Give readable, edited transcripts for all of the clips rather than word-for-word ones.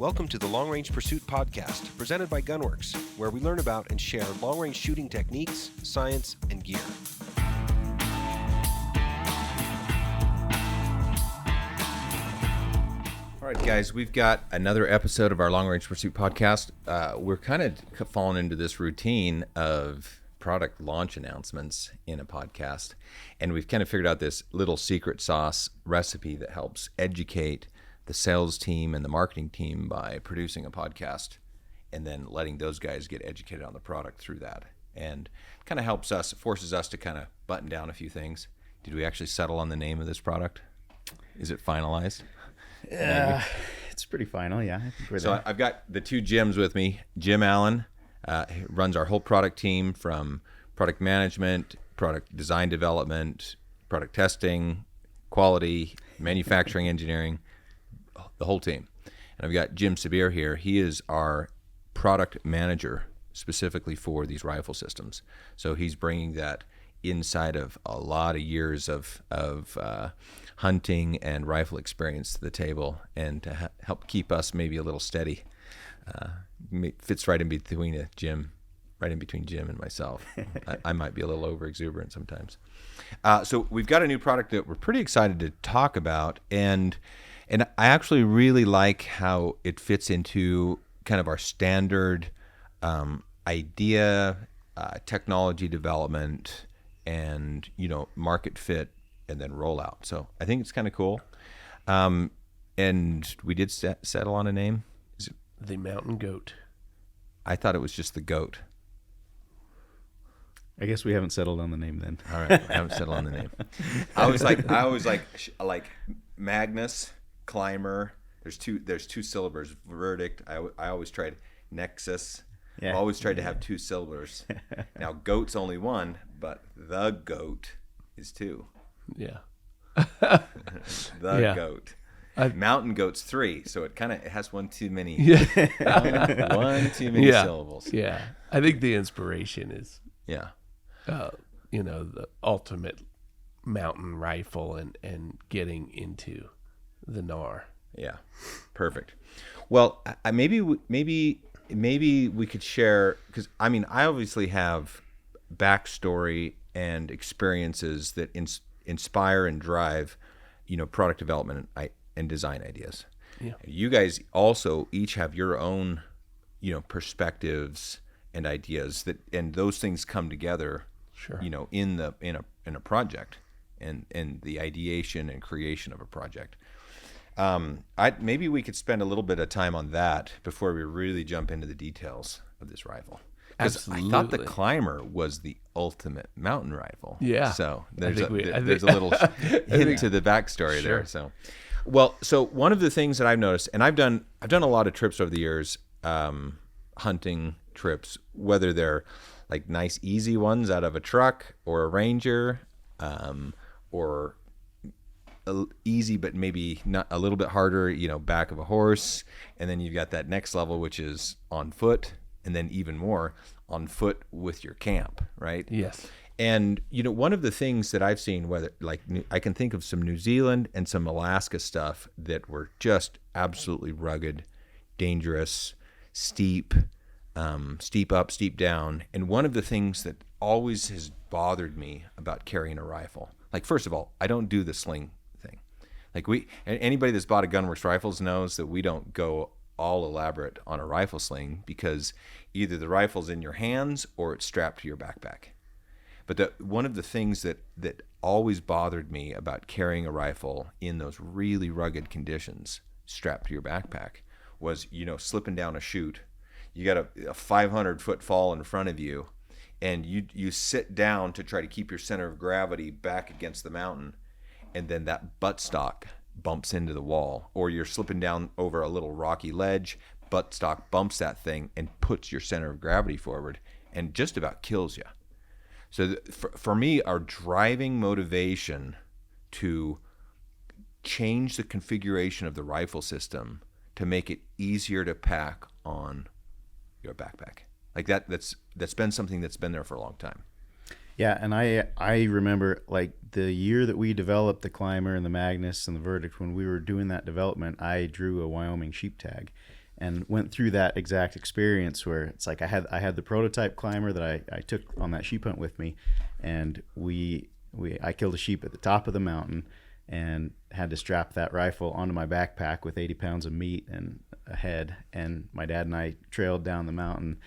Welcome to the Long Range Pursuit Podcast, presented by Gunworks, where we learn about and share long-range shooting techniques, science, and gear. All right, guys, we've got another episode of our Long Range Pursuit Podcast. We're kind of falling into this routine of product launch announcements in a podcast, and we've kind of figured out this little secret sauce recipe that helps educate the sales team and the marketing team by producing a podcast and then letting those guys get educated on the product through that. And kind of helps us, forces us to kind of button down a few things. Did we actually settle on the name of this product? Is it finalized? Yeah, it's pretty final, yeah. I think we're So there. I've got the two Jims with me. Jim Allen runs our whole product team, from product management, product design development, product testing, quality, manufacturing engineering, the whole team. And I've got Jim Sabir here. He is our product manager specifically for these rifle systems. So he's bringing that inside of a lot of years of hunting and rifle experience to the table, and to help keep us maybe a little steady. Fits right in between Jim and myself. I might be a little over exuberant sometimes. So we've got a new product that we're pretty excited to talk about, and I actually really like how it fits into kind of our standard idea, technology development, and market fit, and then rollout. So I think it's kind of cool. And we did settle on a name. The Mountain Goat. I thought it was just the goat. I guess we haven't settled on the name then. All right, I haven't settled on the name. I always like Magnus, Climber. There's two syllables. Verdict. I always tried Nexus. Yeah. I always tried to have two syllables. Now goat's only one, but the goat is two. Yeah. The Yeah. goat. Mountain goat's three, so it has one too many. Yeah. one too many syllables. Yeah. I think the inspiration is, Yeah. the ultimate mountain rifle and getting into the NAR. Yeah, perfect. Well, maybe we could share, because I obviously have backstory and experiences that inspire and drive, product development and design ideas. Yeah. You guys also each have your own, perspectives and ideas and those things come together. Sure. In a project and the ideation and creation of a project. Maybe we could spend a little bit of time on that before we really jump into the details of this rifle. Because I thought the Climber was the ultimate mountain rifle. Yeah. So there's I think a little hint to the backstory there. So, so one of the things that I've noticed, and I've done a lot of trips over the years, hunting trips, whether they're like nice easy ones out of a truck or a Ranger, or easy but maybe not a little bit harder, back of a horse, and then you've got that next level, which is on foot, and then even more on foot with your camp, right? Yes. And one of the things that I've seen, I can think of some New Zealand and some Alaska stuff that were just absolutely rugged, dangerous, steep up, steep down. And one of the things that always has bothered me about carrying a rifle, like, first of all, I don't do the sling thing. Like, anybody that's bought a Gunworks rifles knows that we don't go all elaborate on a rifle sling, because either the rifle's in your hands or it's strapped to your backpack. But one of the things that always bothered me about carrying a rifle in those really rugged conditions, strapped to your backpack, was, slipping down a chute. You got a 500-foot fall in front of you, and you sit down to try to keep your center of gravity back against the mountain, and then that buttstock bumps into the wall, or you're slipping down over a little rocky ledge, buttstock bumps that thing and puts your center of gravity forward and just about kills you. So for me, our driving motivation to change the configuration of the rifle system to make it easier to pack on your backpack, like that's been something that's been there for a long time. Yeah, and I remember, like, the year that we developed the Climber and the Magnus and the Verdict, when we were doing that development, I drew a Wyoming sheep tag. and went through that exact experience where it's like I had the prototype climber that I took on that sheep hunt with me, and I killed a sheep at the top of the mountain and had to strap that rifle onto my backpack with 80 pounds of meat and a head, and my dad and I trailed down the mountain,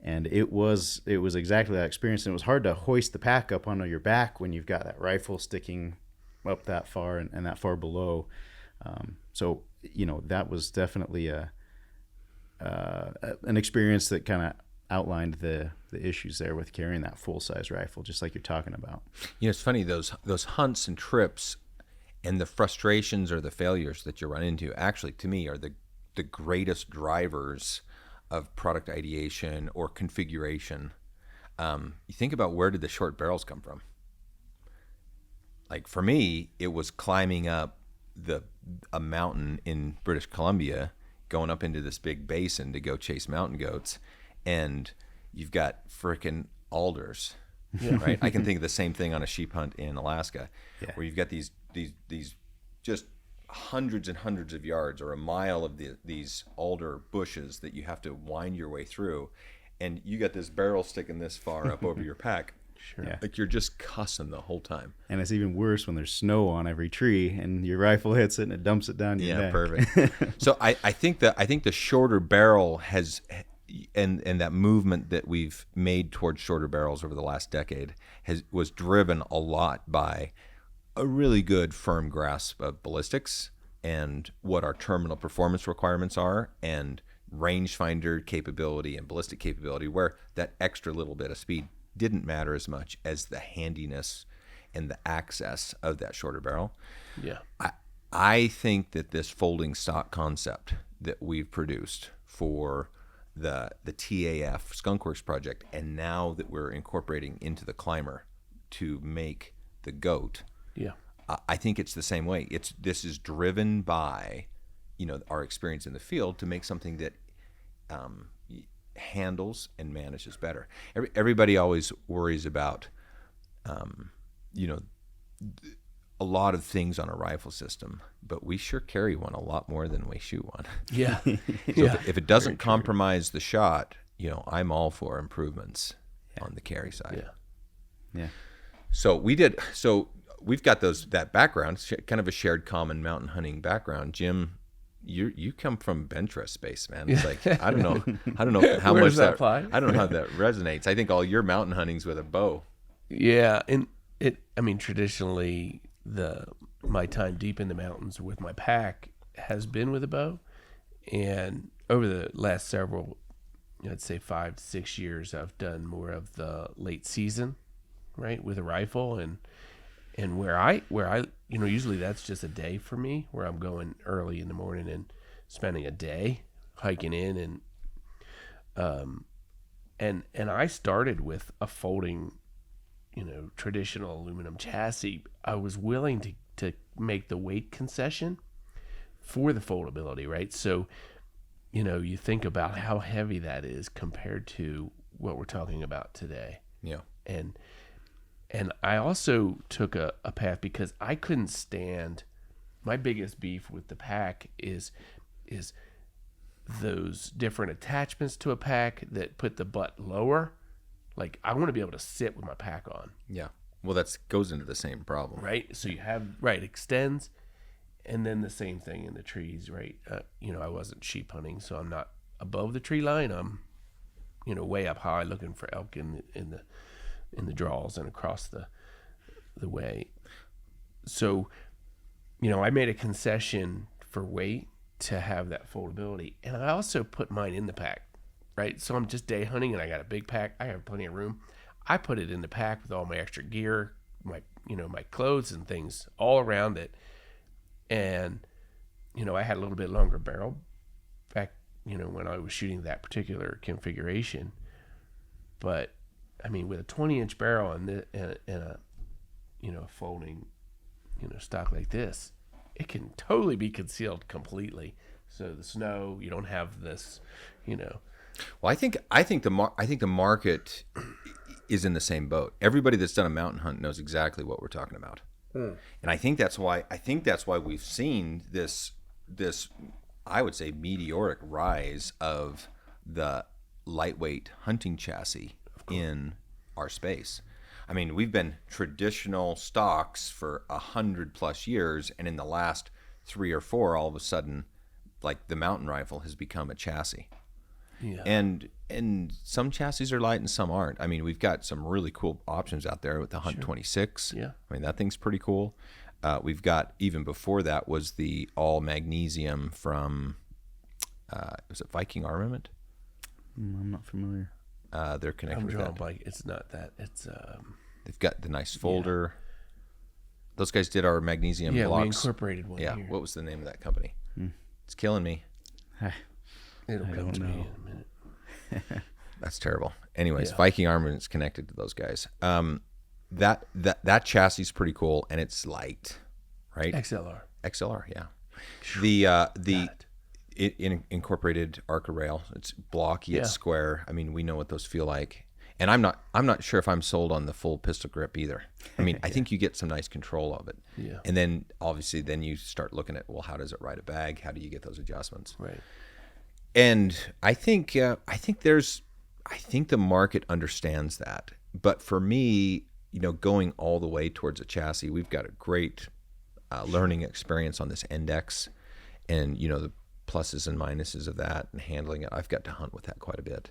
and it was exactly that experience. And it was hard to hoist the pack up onto your back when you've got that rifle sticking up that far and that far below. So that was definitely an experience that kind of outlined the issues there with carrying that full-size rifle, just like you're talking about. It's funny, those hunts and trips and the frustrations or the failures that you run into actually, to me, are the greatest drivers of product ideation or configuration. You think about, where did the short barrels come from? Like for me, it was climbing up a mountain in British Columbia, going up into this big basin to go chase mountain goats, and you've got frickin' alders, right? I can think of the same thing on a sheep hunt in Alaska, where you've got these just hundreds and hundreds of yards or a mile of these alder bushes that you have to wind your way through, and you got this barrel sticking this far up over your pack. Sure. Yeah. Like you're just cussing the whole time. And it's even worse when there's snow on every tree and your rifle hits it and it dumps it down your neck. Perfect. So I think the shorter barrel has, and that movement that we've made towards shorter barrels over the last decade was driven a lot by a really good firm grasp of ballistics and what our terminal performance requirements are, and rangefinder capability and ballistic capability, where that extra little bit of speed didn't matter as much as the handiness and the access of that shorter barrel. Yeah. I think that this folding stock concept that we've produced for the TAF Skunkworks project, and now that we're incorporating into the climber to make the goat, I think it's the same way. This is driven by, our experience in the field to make something that handles and manages better. Everybody always worries about, a lot of things on a rifle system, but we sure carry one a lot more than we shoot one. Yeah. So if it doesn't compromise the shot, I'm all for improvements on the carry side. Yeah. So we've got that background, kind of a shared common mountain hunting background. Jim, you come from bench rest space, man. It's like I don't know how much that apply? I don't know how that resonates. I think all your mountain hunting's with a bow. Yeah, and traditionally my time deep in the mountains with my pack has been with a bow, and over the last several, I'd say 5 to 6 years, I've done more of the late season, right, with a rifle, and where I usually that's just a day for me, where I'm going early in the morning and spending a day hiking in, and I started with a folding, traditional aluminum chassis. I was willing to make the weight concession for the foldability, right? So, you think about how heavy that is compared to what we're talking about today. Yeah. And I also took a path because I couldn't stand, my biggest beef with the pack is those different attachments to a pack that put the butt lower. Like, I want to be able to sit with my pack on. Yeah. Well, that goes into the same problem. Right? So you have, extends, and then the same thing in the trees, right? I wasn't sheep hunting, so I'm not above the tree line. I'm, way up high looking for elk in the draws and across the way. So, I made a concession for weight to have that foldability. And I also put mine in the pack, right? So I'm just day hunting and I got a big pack. I have plenty of room. I put it in the pack with all my extra gear, my clothes and things all around it. And, I had a little bit longer barrel back, when I was shooting that particular configuration. But with a 20-inch barrel and a folding, stock like this, it can totally be concealed completely. So the snow, you don't have this, Well, I think the market is in the same boat. Everybody that's done a mountain hunt knows exactly what we're talking about, and I think that's why we've seen this I would say, meteoric rise of the lightweight hunting chassis in our space. I mean, we've been traditional stocks for 100+ years, and in the last 3 or 4, all of a sudden, like the mountain rifle has become a chassis. Yeah. And some chassis are light and some aren't. I mean, we've got some really cool options out there with the Hunt 26. Yeah. I mean, that thing's pretty cool. We've got, even before that was the all magnesium from, was it Viking Armament? I'm not familiar. They're connected I'm with drawing that. blank. It's not that. It's They've got the nice folder. Those guys did our magnesium yeah. We blocks. incorporated one Yeah. here. What was the name of that company? It's killing me. It'll come don't to me know. in a minute. That's terrible. Anyways, Yeah. Viking Armament's connected to those guys. That chassis is pretty cool, and it's light, right? XLR. XLR, yeah. The Got it incorporated Arca rail. It's blocky, it's Yeah. square. I mean, we know what those feel like. And I'm not sure if I'm sold on the full pistol grip either. I mean, I think you get some nice control of it. Yeah. And then obviously then you start looking at, well, how does it ride a bag? How do you get those adjustments? Right. And I think the market understands that. But for me, going all the way towards a chassis, we've got a great learning experience on this Index, and the pluses and minuses of that and handling it. I've got to hunt with that quite a bit.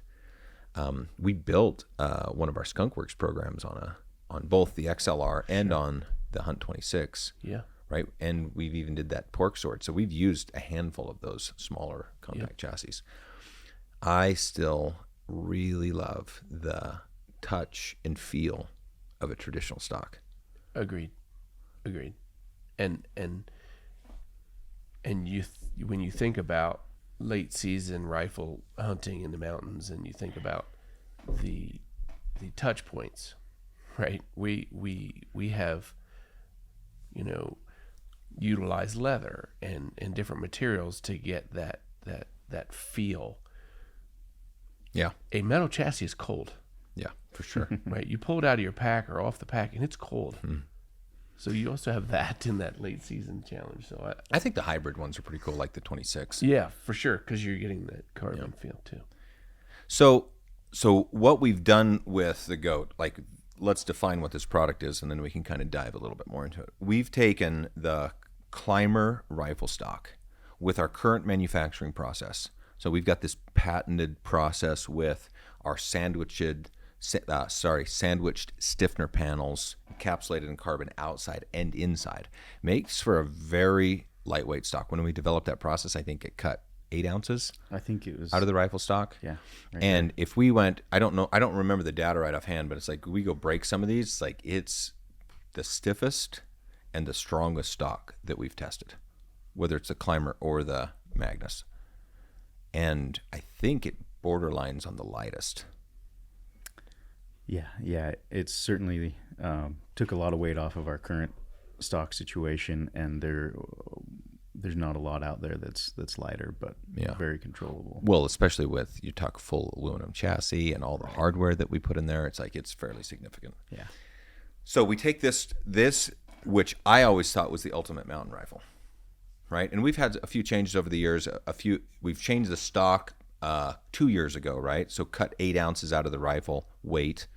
We built one of our Skunk Works programs on both the XLR and on the Hunt 26. Yeah. Right, and we've even did that pork sword. So we've used a handful of those smaller compact chassis. I still really love the touch and feel of a traditional stock. Agreed. And when you think about late season rifle hunting in the mountains, and you think about the touch points, right? We have utilized leather and different materials to get that feel. Yeah, A metal chassis is cold. yeah, for sure. Right, you pull it out of your pack or off the pack, and it's cold. So you also have that in that late season challenge. So I think the hybrid ones are pretty cool, like the 26. yeah, for sure, because you're getting that carbon feel too. So what we've done with the Goat, like, let's define what this product is, and then we can kind of dive a little bit more into it. We've taken the Climber rifle stock with our current manufacturing process. So we've got this patented process with our sandwiched stiffener panels, encapsulated in carbon outside and inside. Makes for a very lightweight stock. When we developed that process, I think it cut 8 ounces I think it was out of the rifle stock. Yeah. Right And if we went, I don't remember the data right offhand, but it's like we go break some of these, it's like it's the stiffest and the strongest stock that we've tested, whether it's the Climber or the Magnus. And I think it borderlines on the lightest. Yeah, it's certainly took a lot of weight off of our current stock situation, and there's not a lot out there that's lighter, but very controllable. Well, especially with, you talk full aluminum chassis and all the hardware that we put in there, it's like it's fairly significant. Yeah. So we take this, which I always thought was the ultimate mountain rifle, right? And we've had a few changes over the years. We've changed the stock 2 years ago, right? So cut 8 ounces out of the rifle weight.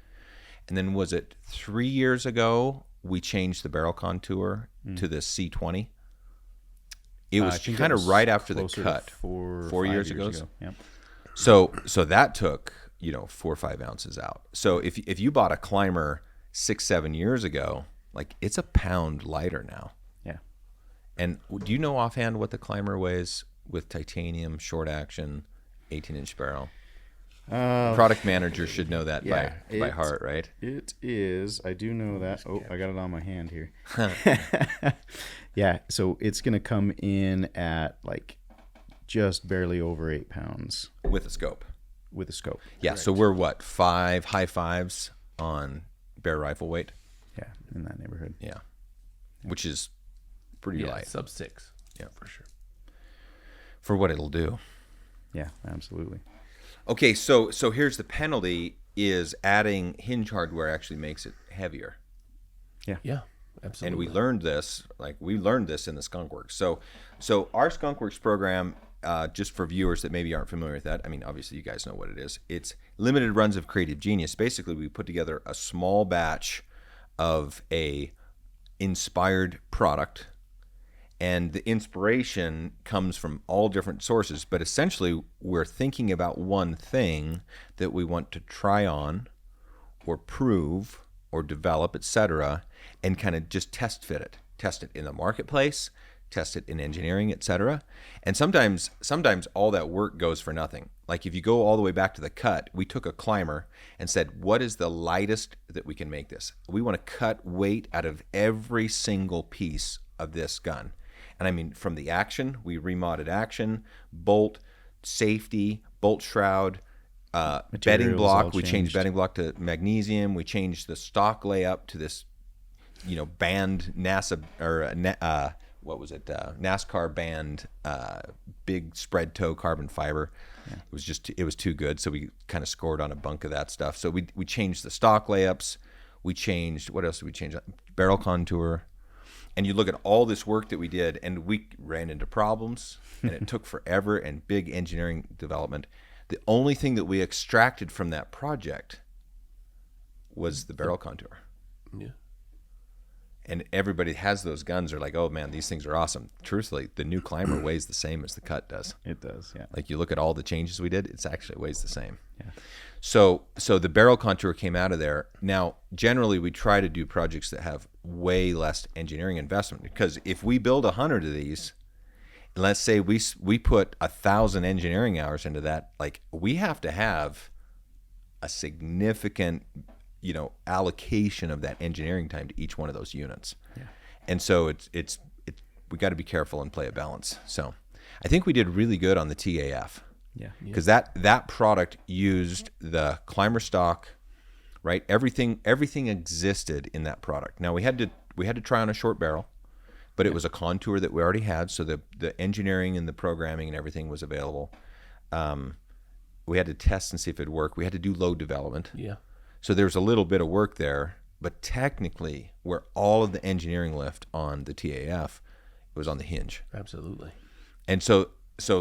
And then was it 3 years ago we changed the barrel contour to the C20? It was kind of right after the cut. 4 years ago. Yep. So that took 4 or 5 ounces out. So if you bought a Climber 6-7 years ago, like, it's a pound lighter now. Yeah. And do you know offhand what the Climber weighs with titanium, short action, 18-inch barrel? Product manager should know that by heart, right? It is. I do know that. Oh, I got it on my hand here. Yeah, so it's going to come in at like just barely over 8 pounds With a scope. with a scope. Yeah, so we're what, high fives on bare rifle weight? Yeah, in that neighborhood. Yeah. Which is pretty Yeah, light sub 6. Yeah. for sure. for what it'll do. Yeah, absolutely. Okay, so here's the penalty, is adding hinge hardware actually makes it heavier. Yeah, absolutely. And we learned this in the Skunk Works. So our Skunk Works program just for viewers that maybe aren't familiar with that, I mean, obviously you guys know what it is. It's limited runs of Creative Genius. Basically, we put together a small batch of a inspired product, and the inspiration comes from all different sources, but essentially we're thinking about one thing that we want to try on or prove or develop, etc., and kind of just test it in the marketplace, test it in engineering, etc. And sometimes all that work goes for nothing. Like if you go all the way back to the cut, we took a climber and said, what is the lightest that we can make this? We want to cut weight out of every single piece of this gun. And I mean, from the action, we remodded action, bolt, safety, bolt shroud, bedding block. We changed bedding block to magnesium. We changed the stock layup to this, band NASA or what was it? NASCAR band, big spread toe carbon fiber. Yeah. It was too good. So we kind of scored on a bunk of that stuff. So we changed the stock layups. We changed, what else did we change? Barrel contour. And you look at all this work that we did, and we ran into problems, and it took forever and big engineering development. The only thing that we extracted from that project was the barrel contour. Yeah. And everybody has those guns. They're like, oh man, these things are awesome. Truthfully, the new climber weighs the same as the cut does. It does, yeah. Like you look at all the changes we did, it weighs the same. Yeah. So the barrel contour came out of there. Now, generally, we try to do projects that have way less engineering investment, because if we build 100 of these, let's say we put 1,000 engineering hours into that, like we have to have a significant allocation of that engineering time to each one of those units. Yeah. And so it's we got to be careful and play a balance. So I think we did really good on the TAF. Yeah. Because that product used the climber stock, right? Everything existed in that product. Now we had to try on a short barrel, but it was a contour that we already had, so the engineering and the programming and everything was available. We had to test and see if it'd work. We had to do load development. Yeah. So there was a little bit of work there, but technically where all of the engineering left on the TAF, it was on the hinge. Absolutely. And so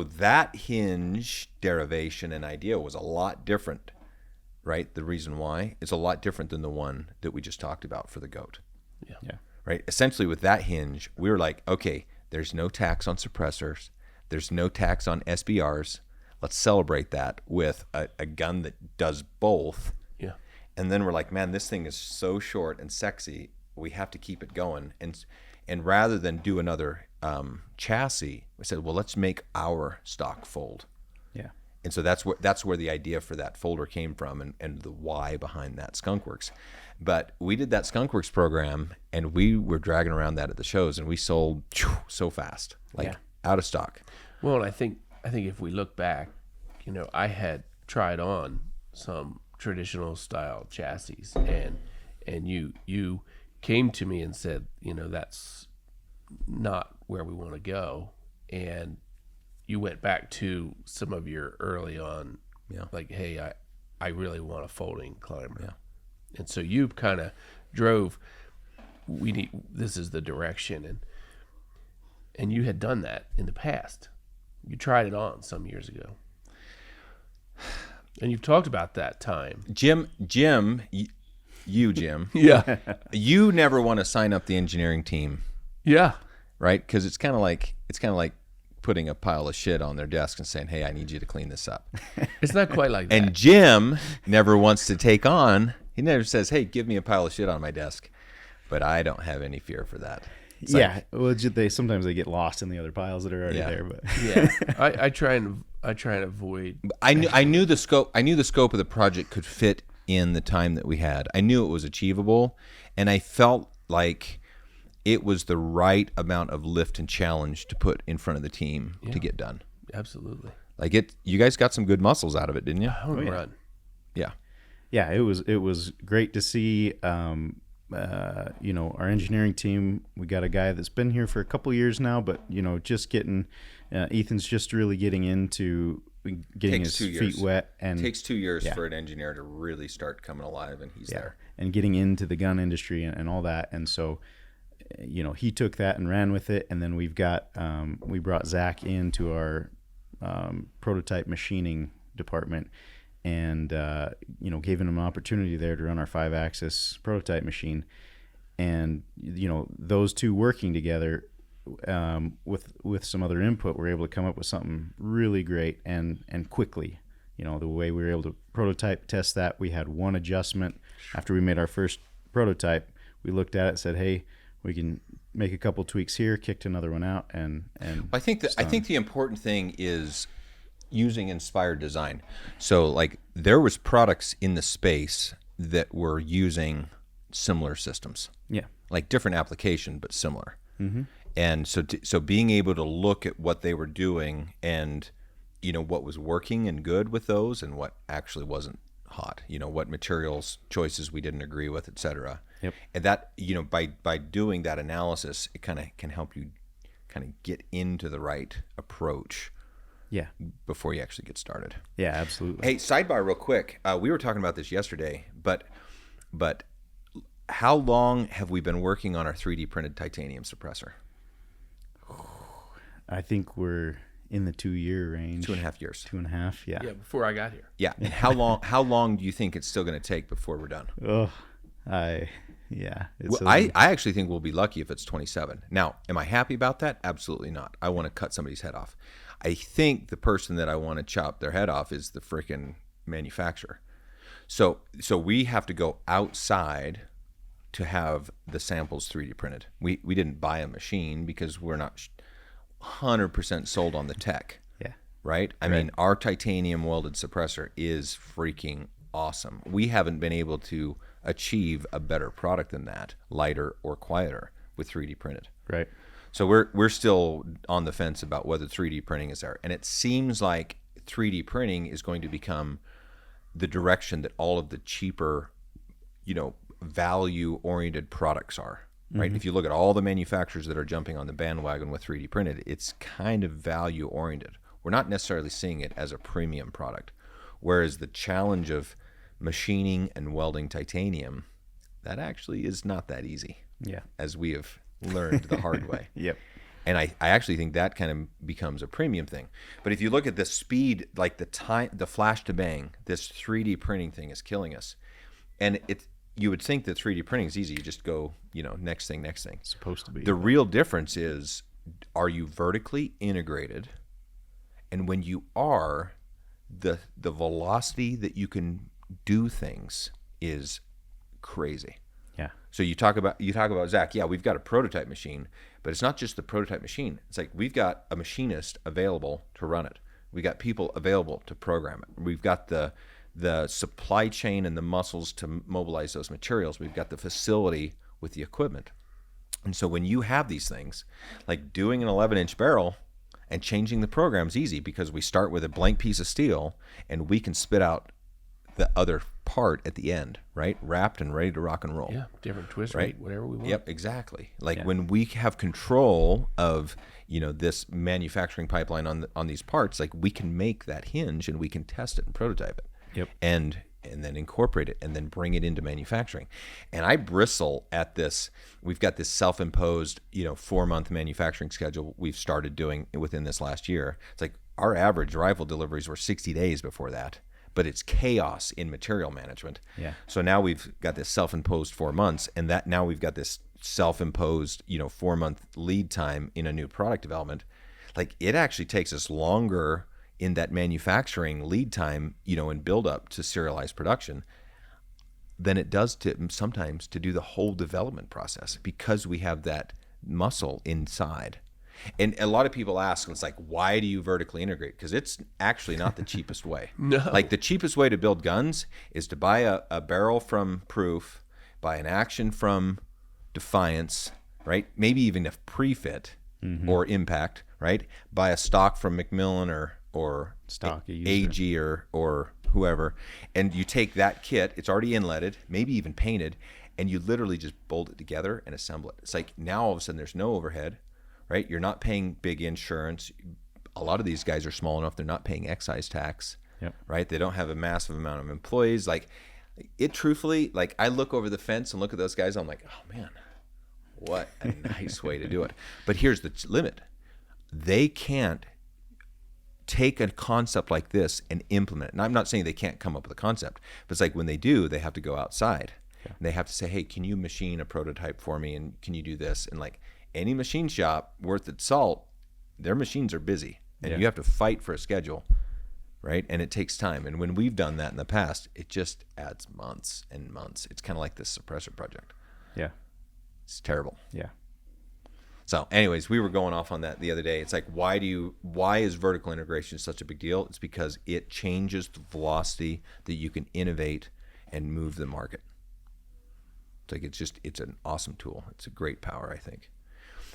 that hinge derivation and idea was a lot different, right? The reason why, it's a lot different than the one that we just talked about for the goat. Yeah. Yeah. Right? Essentially with that hinge, we were like, okay, there's no tax on suppressors. There's no tax on SBRs. Let's celebrate that with a gun that does both. Yeah. And then we're like, man, this thing is so short and sexy. We have to keep it going. And rather than do another chassis, we said, well, let's make our stock fold. Yeah. And so that's where the idea for that folder came from, and the why behind that Skunkworks. But we did that Skunkworks program, and we were dragging around that at the shows, and we sold so fast, out of stock. Well, and I think if we look back, I had tried on some traditional style chassis, and you came to me and said, that's not where we want to go, and you went back to some of your early on, like, hey, I really want a folding climber, and so you kind of drove. This is the direction, and you had done that in the past. You tried it on some years ago, and you've talked about that time, Jim. Jim, yeah, you never want to sign up the engineering team. Yeah. Right? Because it's kind of like putting a pile of shit on their desk and saying, hey, I need you to clean this up. It's not quite like that. And Jim never wants to take on, he never says, hey, give me a pile of shit on my desk. But I don't have any fear for that. It's well, sometimes they get lost in the other piles that are already there. But yeah, I try and avoid. I knew the scope. I knew the scope of the project could fit in the time that we had. I knew it was achievable, and I felt like it was the right amount of lift and challenge to put in front of the team to get done. Absolutely. Like you guys got some good muscles out of it, didn't you? Run. Yeah. Yeah, it was great to see. Our engineering team. We got a guy that's been here for a couple years now, but just getting Ethan's just really getting into getting his feet wet, and it takes 2 years for an engineer to really start coming alive, and he's there and getting into the gun industry and all that. And so he took that and ran with it, and then we've got we brought Zach into our prototype machining department, and gave him an opportunity there to run our 5-axis prototype machine. And those two working together, with some other input, we're able to come up with something really great and quickly. The way we were able to prototype test that, we had one adjustment after we made our first prototype. We looked at it, said, "Hey, we can make a couple tweaks here," kicked another one out, and I think the important thing is using inspired design. So like there was products in the space that were using similar systems. Yeah. Like different application, but similar. Mm-hmm. And so being able to look at what they were doing and, what was working and good with those and what actually wasn't hot, what materials choices we didn't agree with, et cetera. Yep. And that, by doing that analysis, it kind of can help you kind of get into the right approach. Yeah. Before you actually get started. Yeah, absolutely. Hey, sidebar real quick. We were talking about this yesterday, but how long have we been working on our 3D printed titanium suppressor? I think we're in the 2-year range. 2.5 years. 2.5, yeah. Yeah, before I got here. Yeah. And how long do you think it's still going to take before we're done? Oh, I actually think we'll be lucky if it's 27. Now, am I happy about that? Absolutely not. I want to cut somebody's head off. I think the person that I want to chop their head off is the freaking manufacturer. So we have to go outside to have the samples 3D printed. We didn't buy a machine because we're not 100% sold on the tech. Yeah. Right? I mean, our titanium welded suppressor is freaking awesome. We haven't been able to achieve a better product than that, lighter or quieter, with 3D printed. Right. So we're still on the fence about whether 3D printing is there. And it seems like 3D printing is going to become the direction that all of the cheaper, value-oriented products are, right? Mm-hmm. If you look at all the manufacturers that are jumping on the bandwagon with 3D printed, it's kind of value-oriented. We're not necessarily seeing it as a premium product. Whereas the challenge of machining and welding titanium, that actually is not that easy. Yeah. As we have learned the hard way. Yep. And I actually think that kind of becomes a premium thing. But if you look at the speed, like the time, the flash to bang, this 3D printing thing is killing us. And you would think that 3D printing is easy. You just go, next thing. It's supposed to be. The real difference is, are you vertically integrated? And when you are, the velocity that you can do things is crazy. Yeah. So you talk about Zach. Yeah, we've got a prototype machine, but it's not just the prototype machine. It's like we've got a machinist available to run it. We got people available to program it. We've got the supply chain and the muscles to mobilize those materials. We've got the facility with the equipment. And so when you have these things, like doing an 11-inch barrel and changing the program is easy because we start with a blank piece of steel and we can spit out the other part at the end, right? Wrapped and ready to rock and roll. Yeah, different twist right? rate, whatever we want. Yep, exactly. Like when we have control of, this manufacturing pipeline on these parts, like we can make that hinge and we can test it and prototype it. Yep. And then incorporate it and then bring it into manufacturing. And I bristle at this. We've got this self-imposed, 4-month manufacturing schedule we've started doing within this last year. It's like our average rifle deliveries were 60 days before that. But it's chaos in material management. Yeah. So now we've got this self-imposed 4 months, and that now we've got this self-imposed, 4-month lead time in a new product development. Like it actually takes us longer in that manufacturing lead time, and build up to serialized production than it does sometimes to do the whole development process because we have that muscle inside. And a lot of people ask, it's like, why do you vertically integrate? Because it's actually not the cheapest way. No. Like the cheapest way to build guns is to buy a barrel from Proof, buy an action from Defiance, right? Maybe even a pre-fit or Impact, right? Buy a stock from Macmillan or Stock AG or whoever, and you take that kit, it's already inletted, maybe even painted, and you literally just bolt it together and assemble it. It's like now all of a sudden there's no overhead. Right? You're not paying big insurance. A lot of these guys are small enough, they're not paying excise tax. Yep. Right? They don't have a massive amount of employees. Like it truthfully, like I look over the fence and look at those guys, I'm like, oh man, what a nice way to do it. But here's the limit. They can't take a concept like this and implement it. And I'm not saying they can't come up with a concept, but it's like when they do, they have to go outside. Yeah. And they have to say, hey, can you machine a prototype for me? And can you do this? And like any machine shop worth its salt, their machines are busy. And you have to fight for a schedule, right? And it takes time. And when we've done that in the past, it just adds months and months. It's kind of like this suppressor project. Yeah. It's terrible. Yeah. So anyways, we were going off on that the other day. It's like, why is vertical integration such a big deal? It's because it changes the velocity that you can innovate and move the market. It's like, it's an awesome tool. It's a great power, I think.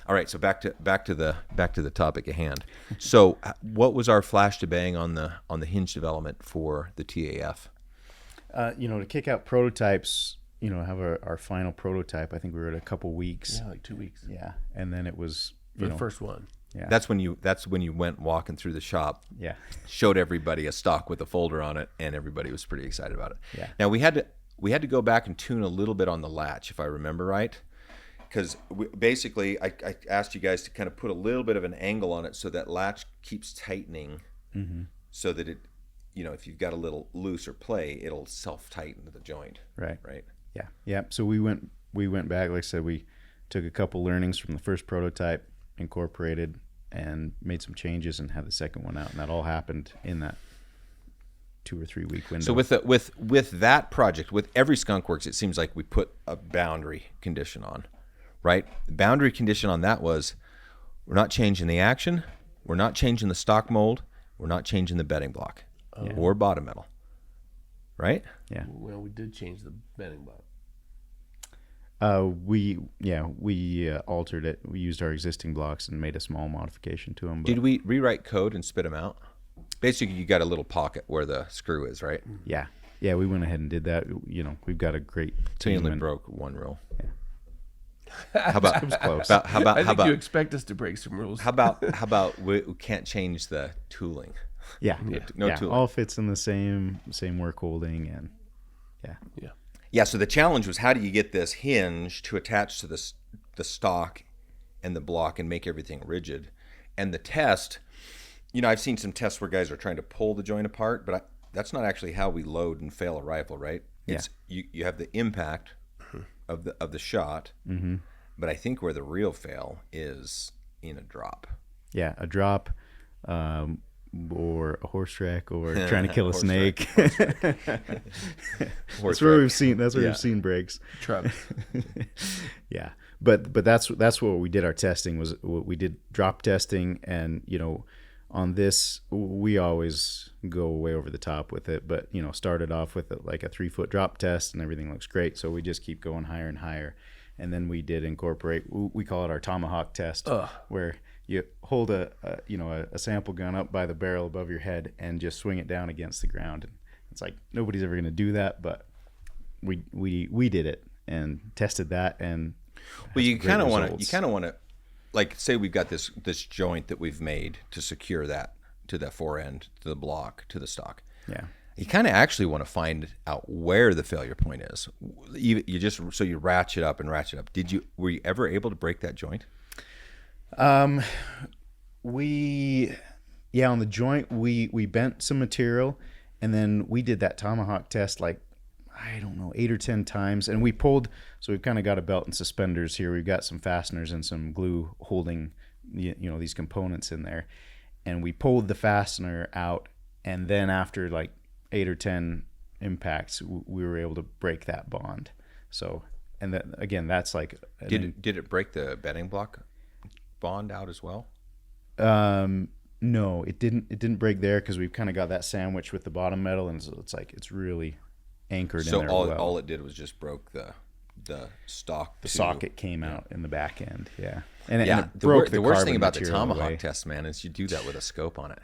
All right, so back to the topic at hand. So what was our flash to bang on the hinge development for the TAF? To kick out prototypes, have our final prototype. I think we were at a couple weeks. Yeah, like 2 weeks. Yeah, and then it was The first one. Yeah, That's when you went walking through the shop. Yeah, showed everybody a stock with a folder on it, and everybody was pretty excited about it. Yeah. Now we had to go back and tune a little bit on the latch, if I remember right, because basically I asked you guys to kind of put a little bit of an angle on it so that latch keeps tightening, so that it, if you've got a little loose or play, it'll self-tighten to the joint. Right. Yeah. Yeah. So we went back. Like I said, we took a couple learnings from the first prototype, incorporated, and made some changes, and had the second one out, and that all happened in that 2 or 3 week window. So with that project, with every Skunk Works, it seems like we put a boundary condition on, right? The boundary condition on that was, we're not changing the action, we're not changing the stock mold, we're not changing the bedding block or bottom metal, right? Yeah. Well, we did change the bedding block. We altered it. We used our existing blocks and made a small modification to them. Did we rewrite code and spit them out? Basically, you got a little pocket where the screw is, right? Yeah. Yeah, we went ahead and did that. We've got a great So you team. only and- broke one rule. How about It was close. how about I how think about you expect us to break some rules. how about we can't change the tooling? Yeah. No yeah. tooling. All fits in the same work holding, and Yeah. Yeah, so the challenge was, how do you get this hinge to attach to the stock and the block and make everything rigid? And the test, I've seen some tests where guys are trying to pull the joint apart, but that's not actually how we load and fail a rifle, right? It's you have the impact of the shot, but I think where the real fail is in a drop. yeah, a drop, or a horse wreck, or trying to kill a Horse snake. Horse That's where wreck. we've seen. That's where Yeah. we've seen breaks. Trucks. Yeah, but that's what we did. Our testing was, we did drop testing, and on this we always go way over the top with it. But started off with like a 3-foot drop test, and everything looks great. So we just keep going higher and higher, and then we did incorporate. We call it our tomahawk test, where you hold a sample gun up by the barrel above your head and just swing it down against the ground. And it's like nobody's ever going to do that, but we did it and tested that, and Well, you had some kind of great want results. to, like, say we've got this joint that we've made to secure that to that forend, to the block, to the stock. Yeah. You kind of actually want to find out where the failure point is. You ratchet up and ratchet up. Were you ever able to break that joint? On the joint, we bent some material, and then we did that tomahawk test like, I don't know, 8 or 10 times, and we pulled. So we've kind of got a belt and suspenders here. We've got some fasteners and some glue holding these components in there, and we pulled the fastener out, and then after like 8 or 10 impacts, we were able to break that bond. So, and that, again, that's like Did it break the bedding block bond out as well? No, it didn't break there, because we've kind of got that sandwich with the bottom metal, and so it's really anchored in So there. all it did was just broke the stock. The socket came out in the back end, yeah. And Yeah, it broke the worst thing carbon about the material tomahawk away. test, man, is you do that with a scope on it.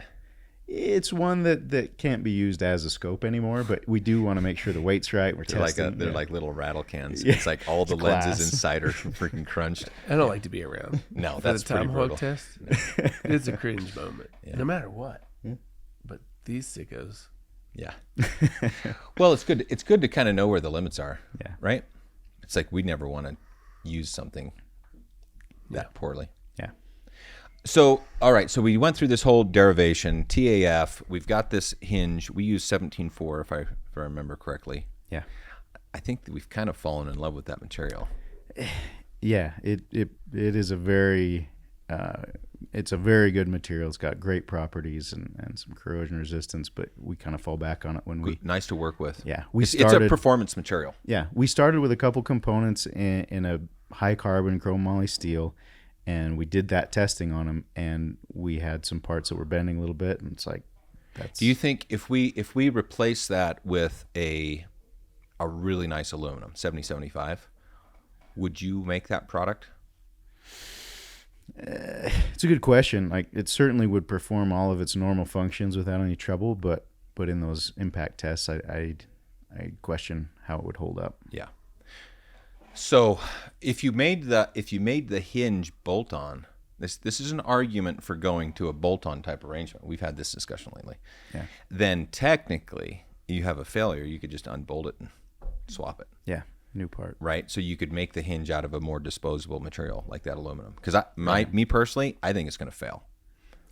It's one that can't be used as a scope anymore, but we do want to make sure the weight's right. We're testing. They're like little rattle cans. Yeah. It's like all the It's lenses glass. inside are freaking crunched. I don't like to be around. No, For that's the pretty brutal. tomahawk test. It's a cringe moment, no matter what. But these sickos. Yeah. Well, it's good. It's good to kind of know where the limits are. Yeah. Right. It's like we never want to use something that poorly. Yeah. So, all right. So we went through this whole derivation, TAF. We've got this hinge. We use 17.4, if I remember correctly. Yeah. I think that we've kind of fallen in love with that material. Yeah, it is a very it's a very good material. It's got great properties and some corrosion resistance, but we kind of fall back on it when we Nice to work with. yeah It's a performance material. Yeah, we started with a couple components in a high carbon chrome moly steel, and we did that testing on them, and we had some parts that were bending a little bit, and it's like that's Do you think if we replace that with a really nice aluminum 7075, would you make that product? it's a good question. Like, it certainly would perform all of its normal functions without any trouble, but in those impact tests, I question how it would hold up. Yeah. So if you made the hinge bolt on, this is an argument for going to a bolt on type arrangement. We've had this discussion lately. Yeah. Then technically you have a failure. You could just unbolt it and swap it. Yeah, new part. Right. So you could make the hinge out of a more disposable material like that aluminum. Because me personally, I think it's going to fail.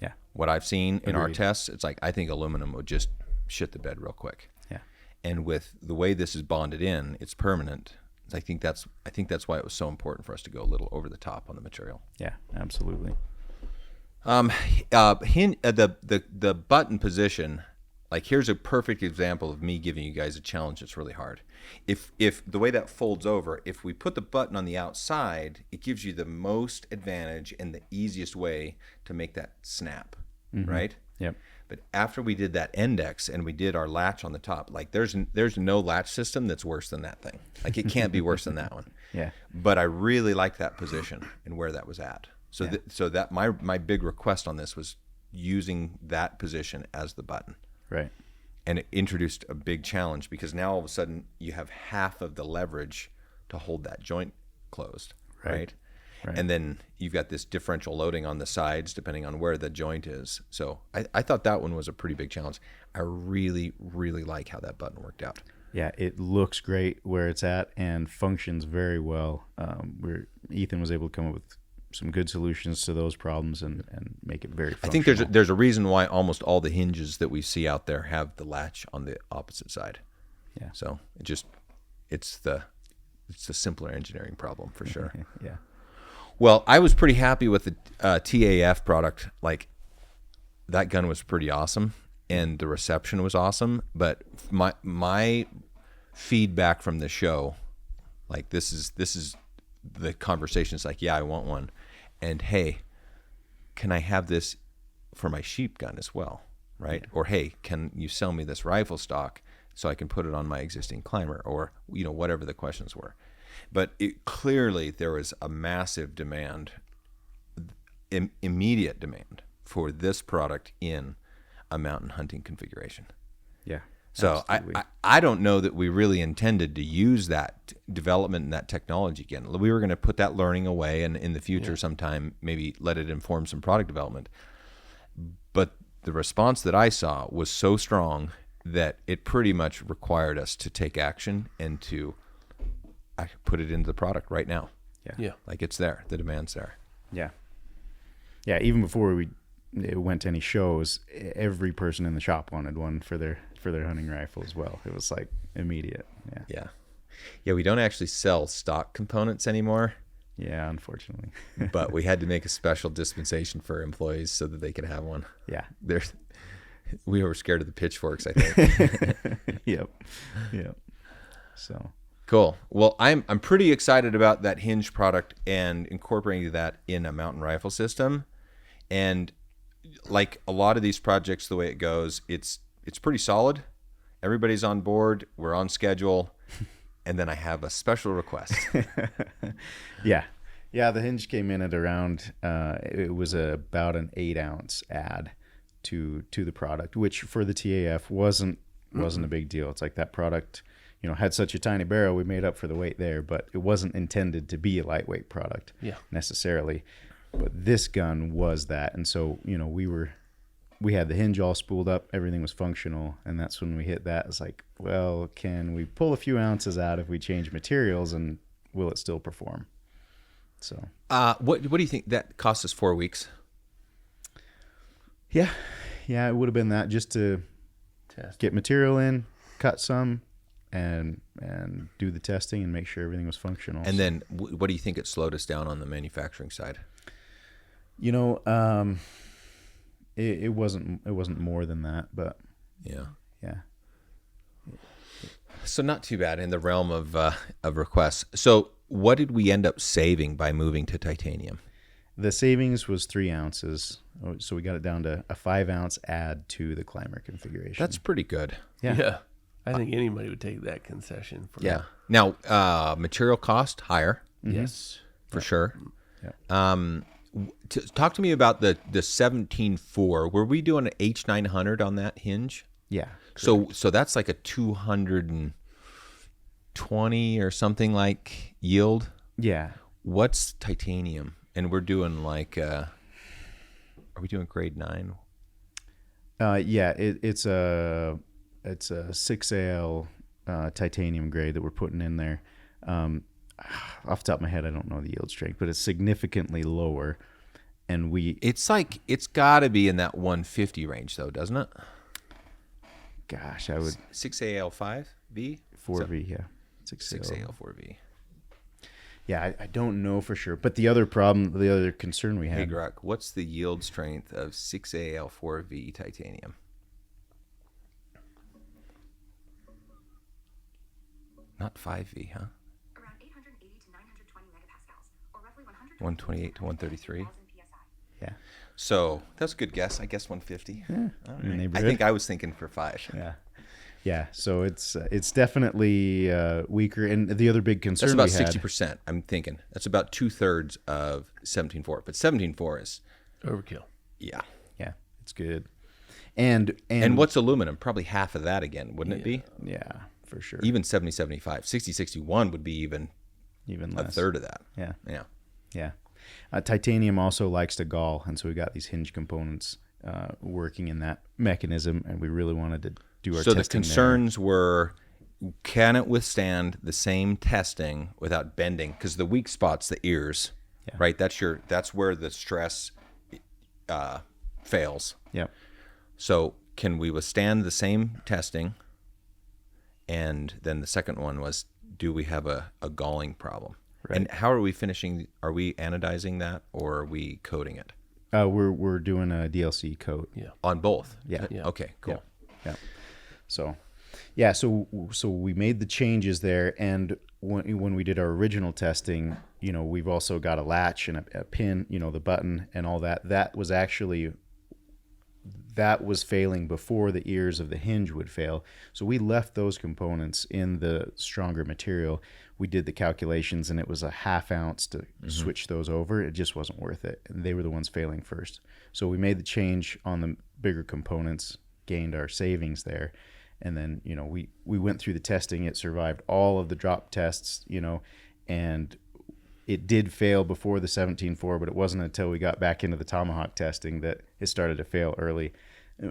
Yeah. What I've seen in our Agreed. tests, it's like I think aluminum would just shit the bed real quick. Yeah. And with the way this is bonded in, it's permanent. I think that's why it was so important for us to go a little over the top on the material. Yeah, absolutely. The button position, like, here's a perfect example of me giving you guys a challenge that's really hard. If the way that folds over, if we put the button on the outside, it gives you the most advantage and the easiest way to make that snap, right? Yep. But after we did that index and we did our latch on the top, like there's no latch system that's worse than that thing. Like, it can't be worse than that one. Yeah. But I really liked that position and where that was at. So that my big request on this was using that position as the button. Right. And it introduced a big challenge because now all of a sudden you have half of the leverage to hold that joint closed, right? And then you've got this differential loading on the sides depending on where the joint is. So I thought that one was a pretty big challenge. I really, really like how that button worked out. Yeah, it looks great where it's at and functions very well. Ethan was able to come up with some good solutions to those problems and make it very functional. I think there's a reason why almost all the hinges that we see out there have the latch on the opposite side. Yeah. So it's the simpler engineering problem for sure. Yeah. Well, I was pretty happy with the TAF product. Like, that gun was pretty awesome, and the reception was awesome. But my feedback from the show, like, this is the conversation. It's like, yeah, I want one, and hey, can I have this for my sheep gun as well, right? Yeah. Or hey, can you sell me this rifle stock so I can put it on my existing climber, or whatever the questions were. But clearly there was a massive demand, immediate demand for this product in a mountain hunting configuration. Yeah. So I don't know that we really intended to use that development and that technology again. We were going to put that learning away and in the future sometime maybe let it inform some product development. But the response that I saw was so strong that it pretty much required us to take action and to put it into the product right now. Yeah. Like, it's there. The demand's there. Yeah. Yeah. Even before we went to any shows, every person in the shop wanted one for their hunting rifle as well. It was like immediate. Yeah. Yeah. We don't actually sell stock components anymore. Yeah, unfortunately. But we had to make a special dispensation for employees so that they could have one. Yeah. We were scared of the pitchforks, I think. Yep. So cool. Well, I'm pretty excited about that hinge product and incorporating that in a mountain rifle system. And like a lot of these projects, the way it goes, it's pretty solid. Everybody's on board. We're on schedule. And then I have a special request. Yeah. The hinge came in at around, it was about an 8-ounce add to the product, which for the TAF wasn't a big deal. It's like that product, had such a tiny barrel, we made up for the weight there, but it wasn't intended to be a lightweight product necessarily. But this gun was that. And so, we had the hinge all spooled up, everything was functional, and that's when we hit that. It's like, well, can we pull a few ounces out if we change materials, and will it still perform? So what do you think that cost us 4 weeks? Yeah, it would have been that, just to Test. get material in, cut some, and do the testing and make sure everything was functional. And then what do you think it slowed us down on the manufacturing side? You know, it wasn't more than that, but Yeah. yeah. So not too bad in the realm of requests. So what did we end up saving by moving to titanium? The savings was 3 ounces, so we got it down to a 5 ounce add to the climber configuration. That's pretty good. Yeah. I think anybody would take that concession. For Yeah. Now, material cost higher Yes. for sure. Yeah. Talk to me about the 17.4. Were we doing an H900 on that hinge? Yeah. So that's like a 220 or something like yield. Yeah. What's titanium? And we're doing like, are we doing grade 9? Yeah. It's a 6AL titanium grade that we're putting in there. Off the top of my head, I don't know the yield strength, but it's significantly lower. And It's like, it's got to be in that 150 range though, doesn't it? gosh, I would 6AL5V? 4V, yeah. 6AL. 6AL4V. Yeah, I don't know for sure. But the other concern we Hey, had. Gruck, what's the yield strength of 6AL4V titanium? Not 5V, huh? Around 880 to 920 megapascals, or roughly 128 to 133. PSI. Yeah. So that's a good guess. I guess 150. All in the right. I neighborhood. think I was thinking for 5. Yeah. So it's definitely weaker. And the other big concern That's about we had. 60%. I'm thinking that's about 2/3 of 17.4. But 17.4 is, Overkill. yeah. Yeah, it's good. And what's aluminum? Probably half of that again, wouldn't it be? Yeah, for sure. Even 70-75. 60-61 would be even Even a less. third of that. Yeah. Yeah. Yeah. Titanium also likes to gall, and so we got these hinge components working in that mechanism, and we really wanted to do our So testing the concerns were, can it withstand the same testing without bending? Because the weak spot's the ears, right? That's where the stress fails. there. Yep. So can we withstand the same testing? And then the second one was, do we have a galling problem? Right. And how are we finishing? Are we anodizing that or are we coating it? We're doing a DLC coat. Yeah. On both? Yeah. Yeah. Okay, cool. Yeah. So, yeah. So we made the changes there, and when we did our original testing, we've also got a latch and a pin, the button and all that. That was failing before the ears of the hinge would fail. So we left those components in the stronger material. We did the calculations, and it was a 1/2 ounce to switch those over. It just wasn't worth it. And they were the ones failing first. So we made the change on the bigger components, gained our savings there. And then, we went through the testing. It survived all of the drop tests, and it did fail before the 17.4, but it wasn't until we got back into the Tomahawk testing that it started to fail early,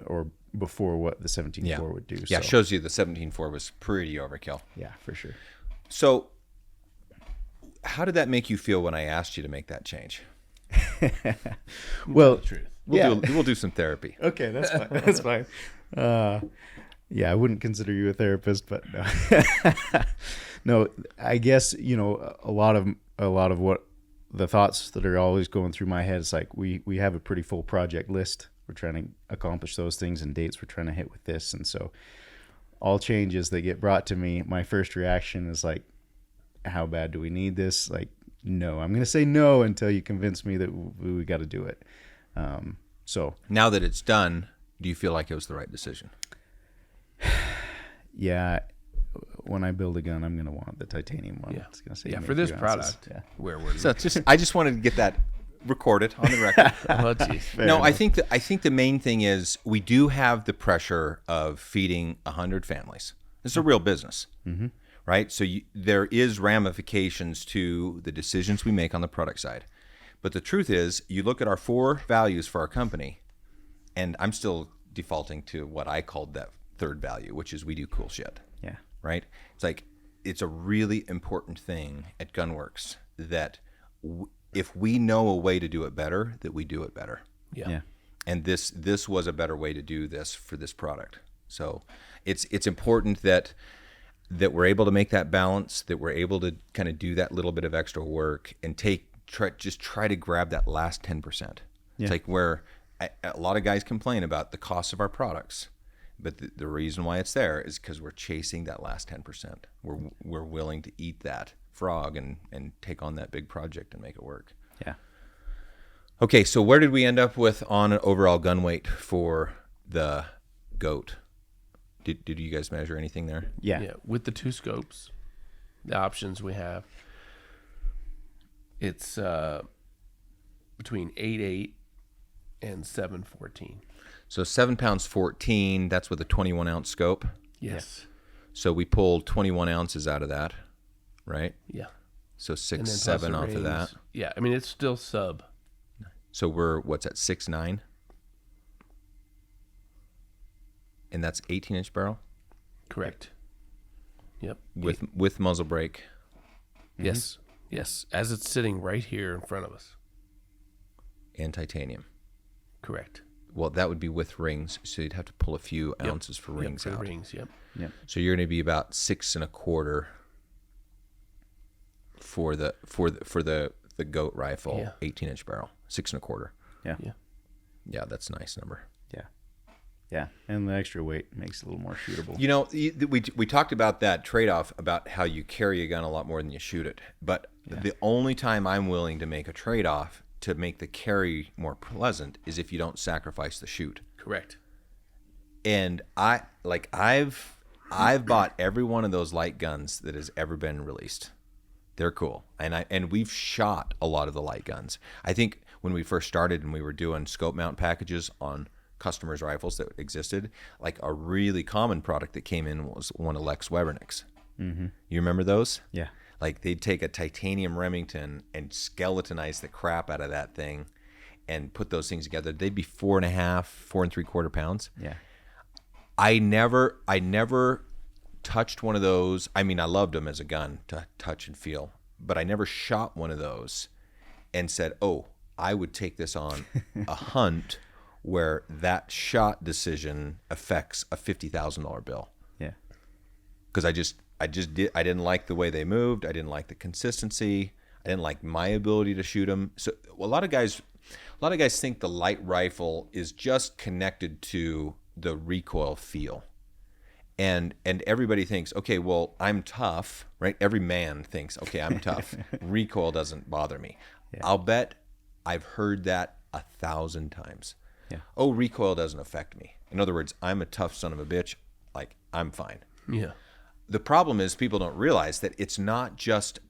or before what the 17.4 would do. Yeah, it So, shows you the 17.4 was pretty overkill. yeah, for sure. So how did that make you feel when I asked you to make that change? Well, Truth. We'll do some therapy. okay, that's fine. That's fine. Yeah, I wouldn't consider you a therapist, but no. No, I guess, a lot of what the thoughts that are always going through my head is like, we have a pretty full project list. We're trying to accomplish those things and dates we're trying to hit with this. And so all changes that get brought to me, my first reaction is like, how bad do we need this? Like, no, I'm going to say no until you convince me that we got to do it. So Now that it's done, do you feel like it was the right decision? yeah, when I build a gun, I'm going to want the titanium one. Yeah. It's gonna save Yeah. me For a this few ounces. product, Yeah. where we're So I just wanted to get that recorded on the record. oh, geez. No, I think the main thing is we do have the pressure of feeding 100 families. It's a real business, right? So there is ramifications to the decisions we make on the product side. But the truth is, you look at our 4 values for our company, and I'm still defaulting to what I called that third value, which is we do cool shit. Yeah. Right? It's like, it's a really important thing at Gunworks that if we know a way to do it better, that we do it better. Yeah. Yeah. And this was a better way to do this for this product. So it's important that we're able to make that balance, that we're able to kind of do that little bit of extra work and try to grab that last 10%. It's like where a lot of guys complain about the cost of our products, but the reason why it's there is because we're chasing that last 10%. We're willing to eat that frog and take on that big project and make it work. Yeah. Okay, so where did we end up with on an overall gun weight for the goat? Did you guys measure anything there? Yeah. With the 2 scopes, the options we have, it's between 8.8 and 7.14. So 7 pounds 14. That's with a 21 ounce scope. Yes. So we pulled 21 ounces out of that, right? Yeah. So And 6, then plus 7 the off of rings. that. Yeah. I mean, it's still sub. So we're what's that? 6.9. And that's 18-inch barrel Correct. Yep. with muzzle brake. Yes. Yes. As it's sitting right here in front of us. And titanium. Correct. Well, that would be with rings, so you'd have to pull a few ounces for rings for the out. rings. Yep. Yep. So you're going to be about 6 1/4 for the goat rifle, Yeah. 18-inch barrel, 6 1/4. Yeah. Yeah. Yeah, that's a nice number. Yeah. And the extra weight makes it a little more shootable. You know, we talked about that trade-off about how you carry a gun a lot more than you shoot it. But the only time I'm willing to make a trade-off to make the carry more pleasant is if you don't sacrifice the shoot. Correct. And I've bought every one of those light guns that has ever been released. They're cool. And we've shot a lot of the light guns. I think when we first started and we were doing scope mount packages on customers' rifles that existed, like a really common product that came in was one of Lex Webernick's. Mm-hmm. You remember those? Yeah. Like they'd take a titanium Remington and skeletonize the crap out of that thing and put those things together. They'd be 4.5, 4 3/4 pounds. Yeah. I never touched one of those. I mean, I loved them as a gun to touch and feel, but I never shot one of those and said, "Oh, I would take this on a hunt where that shot decision affects a $50,000 bill." Yeah. Because I didn't like the way they moved. I didn't like the consistency. I didn't like my ability to shoot them. So a lot of guys think the light rifle is just connected to the recoil feel. And everybody thinks, okay, well, I'm tough, right? Every man thinks, okay, I'm tough. Recoil doesn't bother me. Yeah. I'll bet I've heard that 1,000 times. Yeah. Oh, recoil doesn't affect me. In other words, I'm a tough son of a bitch. Like, I'm fine. Yeah. The problem is people don't realize that it's not the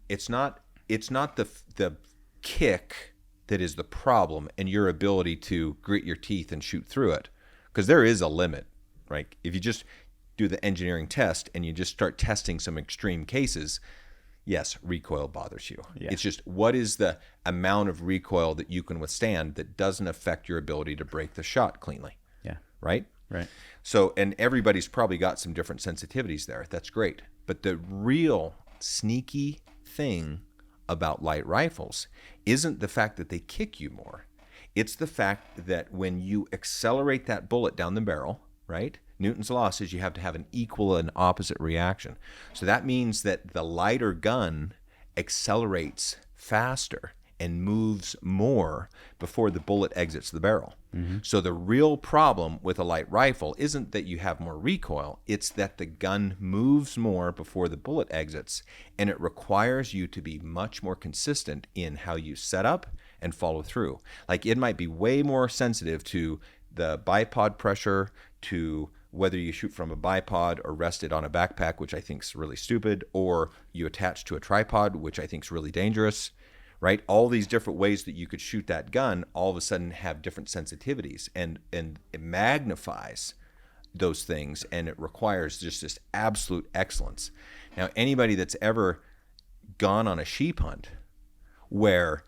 kick that is the problem and your ability to grit your teeth and shoot through it. Because there is a limit, right? If you just do the engineering test and you just start testing some extreme cases, yes, recoil bothers you. Yeah. It's just what is the amount of recoil that you can withstand that doesn't affect your ability to break the shot cleanly. Yeah. Right? Right. So, and everybody's probably got some different sensitivities there. That's great. But the real sneaky thing about light rifles isn't the fact that they kick you more. It's the fact that when you accelerate that bullet down the barrel, right? Newton's law says you have to have an equal and opposite reaction. So that means that the lighter gun accelerates faster and moves more before the bullet exits the barrel. Mm-hmm. So the real problem with a light rifle isn't that you have more recoil, it's that the gun moves more before the bullet exits, and it requires you to be much more consistent in how you set up and follow through. Like it might be way more sensitive to the bipod pressure, to whether you shoot from a bipod or rest it on a backpack, which I think is really stupid, or you attach to a tripod, which I think is really dangerous, right? All these different ways that you could shoot that gun all of a sudden have different sensitivities, and it magnifies those things, and it requires just this absolute excellence. Now, anybody that's ever gone on a sheep hunt where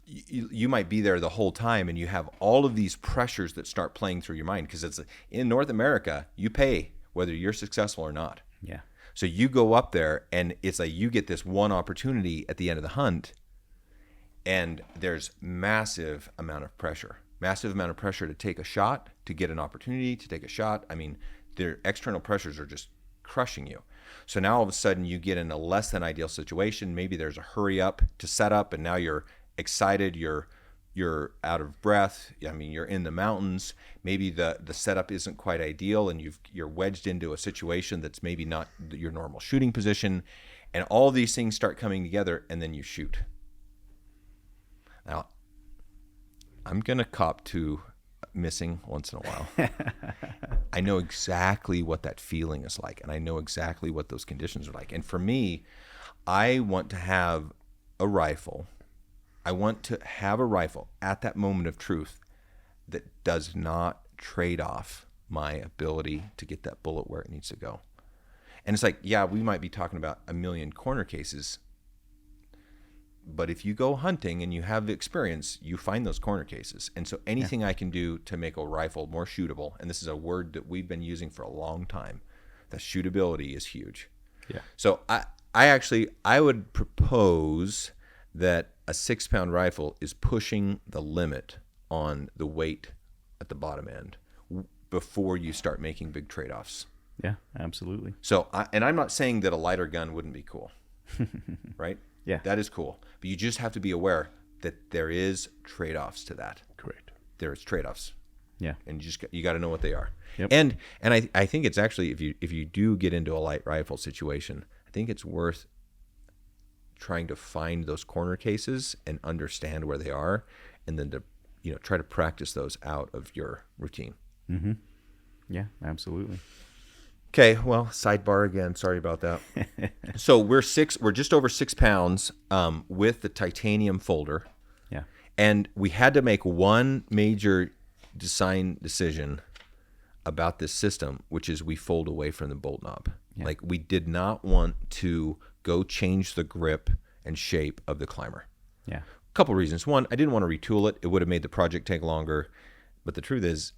you might be there the whole time and you have all of these pressures that start playing through your mind, because it's in North America, you pay whether you're successful or not. Yeah. So you go up there and it's like you get this one opportunity at the end of the hunt, and there's massive amount of pressure. massive amount of pressure to take a shot, to get an opportunity to take a shot. I mean, their external pressures are just crushing you. So now all of a sudden you get in a less than ideal situation. Maybe there's a hurry up to set up, and now you're excited, you're out of breath. I mean, you're in the mountains. Maybe the setup isn't quite ideal, and you're wedged into a situation that's maybe not your normal shooting position, and all these things start coming together, and then you shoot. Now, I'm gonna cop to missing once in a while. I know exactly what that feeling is like, and I know exactly what those conditions are like. And for me, I want to have a rifle. I want to have a rifle at that moment of truth that does not trade off my ability to get that bullet where it needs to go. And it's like, yeah, we might be talking about a million corner cases, but if you go hunting and you have the experience, you find those corner cases. And so anything I can do to make a rifle more shootable, and this is a word that we've been using for a long time, the shootability is huge. Yeah. So I would propose that a 6-pound rifle is pushing the limit on the weight at the bottom end before you start making big trade-offs. Yeah, absolutely. So, and I'm not saying that a lighter gun wouldn't be cool, right? Yeah. That is cool. But you just have to be aware that there is trade-offs to that. Correct. There is trade-offs. Yeah. And you got to know what they are. Yep. And I think it's actually, if you do get into a light rifle situation, I think it's worth trying to find those corner cases and understand where they are, and then to try to practice those out of your routine. Mm-hmm. Yeah, absolutely. Okay, well, sidebar again. Sorry about that. So we're just over 6 pounds with the titanium folder. Yeah. And we had to make one major design decision about this system, which is we fold away from the bolt knob. Yeah. Like, we did not want to go change the grip and shape of the climber. Yeah. A couple reasons. One, I didn't want to retool it. It would have made the project take longer. But the truth is,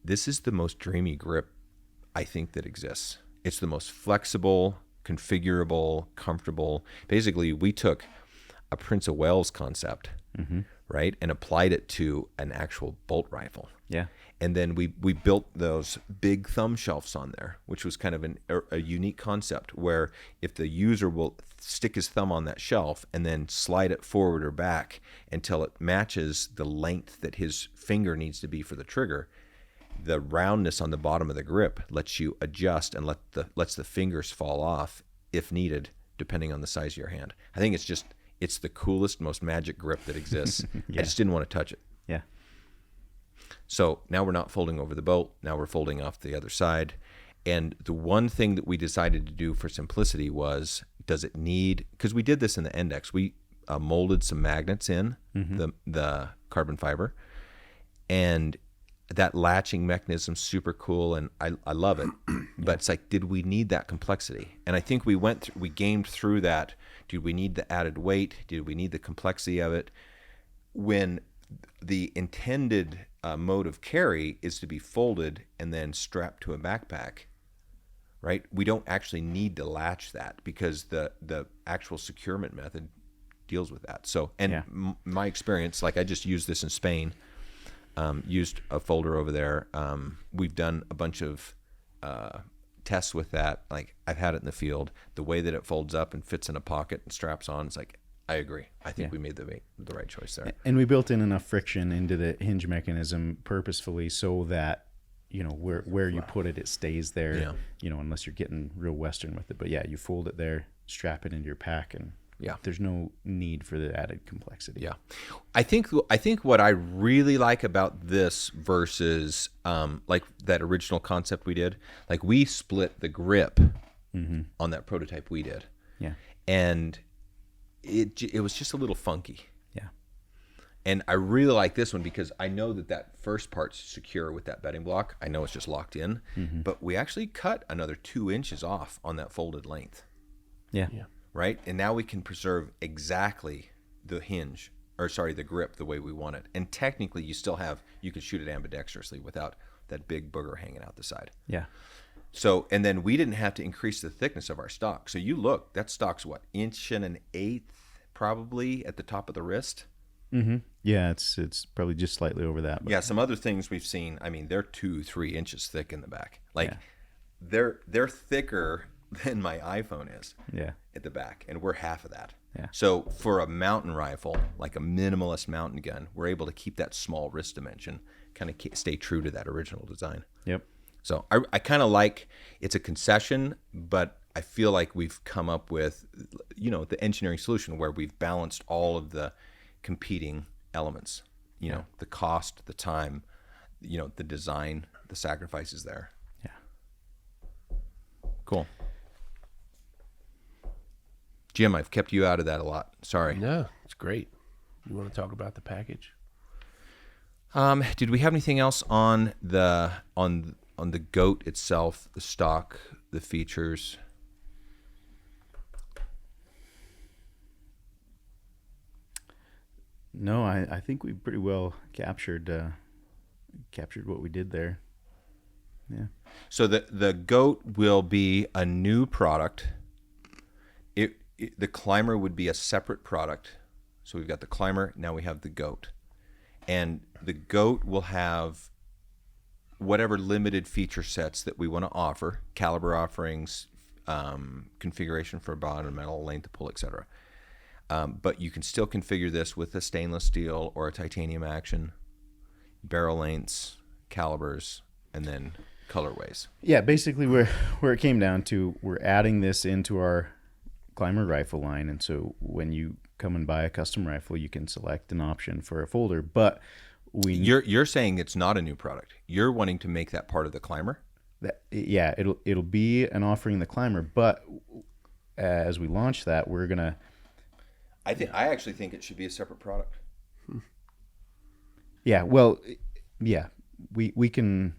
this is the most dreamy grip I think that exists. It's the most flexible, configurable, comfortable. Basically, we took a Prince of Wales concept, right, and applied it to an actual bolt rifle. Yeah. And then we built those big thumb shelves on there, which was kind of a unique concept where if the user will stick his thumb on that shelf and then slide it forward or back until it matches the length that his finger needs to be for the trigger, the roundness on the bottom of the grip lets you adjust and lets the fingers fall off if needed, depending on the size of your hand. I think it's the coolest, most magic grip that exists. Yeah. I just didn't want to touch it. Yeah. So now we're not folding over the bolt. Now we're folding off the other side. And the one thing that we decided to do for simplicity was, does it need, because we did this in the Index, we molded some magnets in the carbon fiber, and that latching mechanism, super cool, and I love it. But it's like, did we need that complexity? And I think we gamed through that. Did we need the added weight? Did we need the complexity of it? When the intended mode of carry is to be folded and then strapped to a backpack, right? We don't actually need to latch that because the actual securement method deals with that. So, and my experience, like I just used this in Spain, used a folder over there. We've done a bunch of tests with that. Like, I've had it in the field. The way that it folds up and fits in a pocket and straps on, it's like, I agree. I think we made the right choice there. And we built in enough friction into the hinge mechanism purposefully so that, where you put it, it stays there, unless you're getting real Western with it. But yeah, you fold it there, strap it into your pack, and there's no need for the added complexity. Yeah. I think what I really like about this versus like that original concept we did, like we split the grip on that prototype we did. Yeah. And it was just a little funky. Yeah. And I really like this one because I know that first part's secure with that bedding block. I know it's just locked in, but we actually cut another 2 inches off on that folded length. Yeah. Yeah. Right? And now we can preserve exactly the the grip the way we want it. And technically you can shoot it ambidextrously without that big booger hanging out the side. Yeah. So, and then we didn't have to increase the thickness of our stock. So you look, that stock's what, 1.1 inches probably at the top of the wrist. Yeah, it's probably just slightly over that. But Yeah, some other things we've seen. I mean, they're 2-3 inches thick in the back. Like they're thicker than my iPhone is. Yeah. At the back, and we're half of that. Yeah. So for a mountain rifle, like a minimalist mountain gun, we're able to keep that small wrist dimension, kind of stay true to that original design. Yep. So I kind of like, it's a concession, but I feel like we've come up with, the engineering solution where we've balanced all of the competing elements, the cost, the time, the design, the sacrifices there. Yeah. Cool. Jim, I've kept you out of that a lot. Sorry. No, it's great. You want to talk about the package? Did we have anything else on the goat itself, the stock, the features? No, I think we pretty well captured what we did there. Yeah. So the goat will be a new product. The climber would be a separate product. So we've got the climber, now we have the goat. And the goat will have whatever limited feature sets that we want to offer, caliber offerings, configuration for bottom metal, length of pull, etc. But you can still configure this with a stainless steel or a titanium action, barrel lengths, calibers, and then colorways. Yeah, basically where it came down to, we're adding this into our climber rifle line, and so when you come and buy a custom rifle, you can select an option for a folder. But you're saying it's not a new product. You're wanting to make that part of the climber. It'll be an offering in the climber, but as we launch that, we're gonna. I actually think it should be a separate product. Yeah, well, yeah, we can.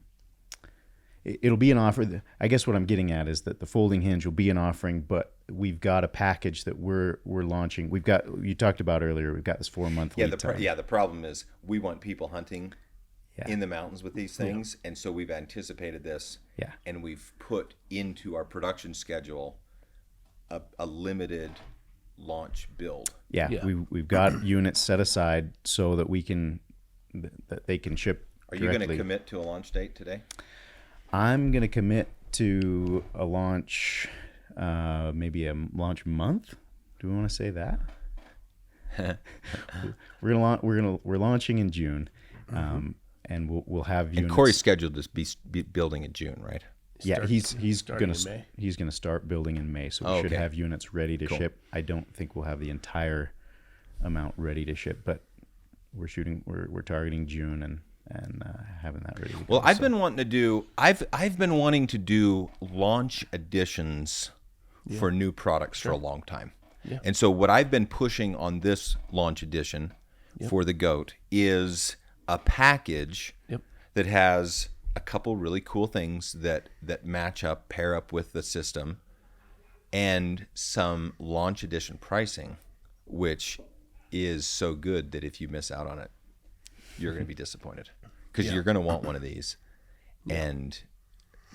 It'll be an offer. I guess what I'm getting at is that the folding hinge will be an offering, but we've got a package that we're launching. We've got, you talked about earlier, we've got this 4-month lead time. The problem is we want people hunting in the mountains with these things, and so we've anticipated this, and we've put into our production schedule a limited launch build. Yeah. We've got units set aside so that that they can ship. Are you going to commit to a launch date today? I'm going to commit to a launch, maybe a launch month. Do we want to say that? We're launching in June, and we'll have units. And Corey's scheduled to be building in June, right? He's gonna start building in May, so we should have units ready to ship. I don't think we'll have the entire amount ready to ship, but we're targeting June and having that ready to go. Well, I've been wanting to do launch editions for new products for a long time. Yeah. And so what I've been pushing on this launch edition for the goat is a package that has a couple really cool things that pair up with the system, and some launch edition pricing, which is so good that if you miss out on it, you're going to be disappointed, because you're going to want one of these. And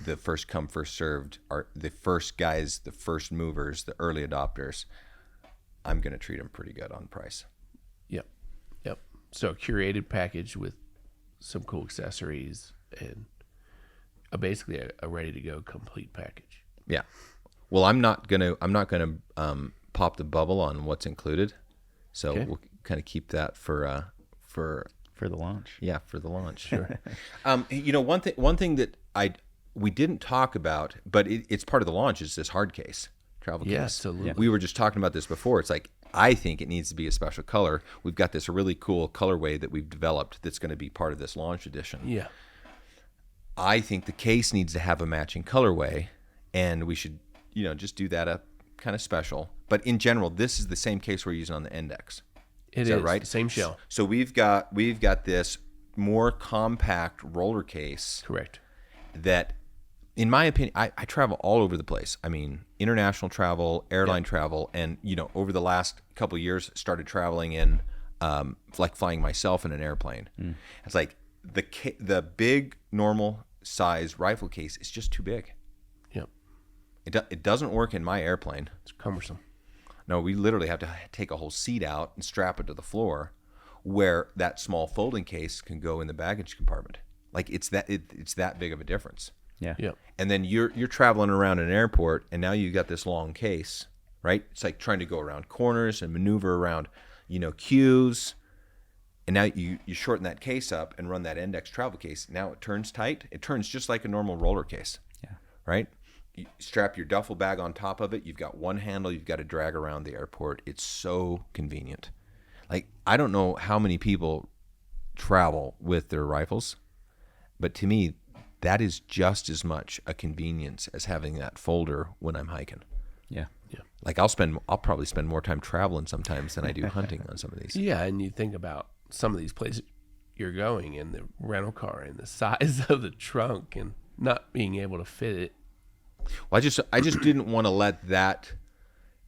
the first come, first served are the first guys, the first movers, the early adopters. I'm going to treat them pretty good on price. Yep. So a curated package with some cool accessories and basically a ready to go complete package. Yeah. Well, I'm not gonna pop the bubble on what's included, so we'll kind of keep that for the launch. Yeah, for the launch. Sure. One thing that we didn't talk about, but it's part of the launch, is this hard case, travel case. Yeah, absolutely. We were just talking about this before. It's like, I think it needs to be a special color. We've got this really cool colorway that we've developed that's going to be part of this launch edition. Yeah. I think the case needs to have a matching colorway, and we should, just do that up kind of special. But in general, this is the same case we're using on the Index. Is that right? Same shell. So we've got this more compact roller case. Correct. That, in my opinion, I travel all over the place. I mean, international travel, airline travel, and over the last couple of years, started traveling in, like flying myself in an airplane. It's like the big normal size rifle case is just too big. Yep. It doesn't work in my airplane. It's cumbersome. No, we literally have to take a whole seat out and strap it to the floor, where that small folding case can go in the baggage compartment. Like it's that big of a difference. Yeah. Yep. And then you're traveling around an airport, and now you got this long case, right? It's like trying to go around corners and maneuver around, queues. And now you shorten that case up and run that index travel case. Now it turns tight. It turns just like a normal roller case. Yeah. Right? You strap your duffel bag on top of it. You've got one handle. You've got to drag around the airport. It's so convenient. Like, I don't know how many people travel with their rifles, but to me, that is just as much a convenience as having that folder when I'm hiking. Yeah. Like I'll probably spend more time traveling sometimes than I do hunting on some of these. Yeah, and you think about some of these places you're going and the rental car and the size of the trunk and not being able to fit it. Well, I just didn't want to let that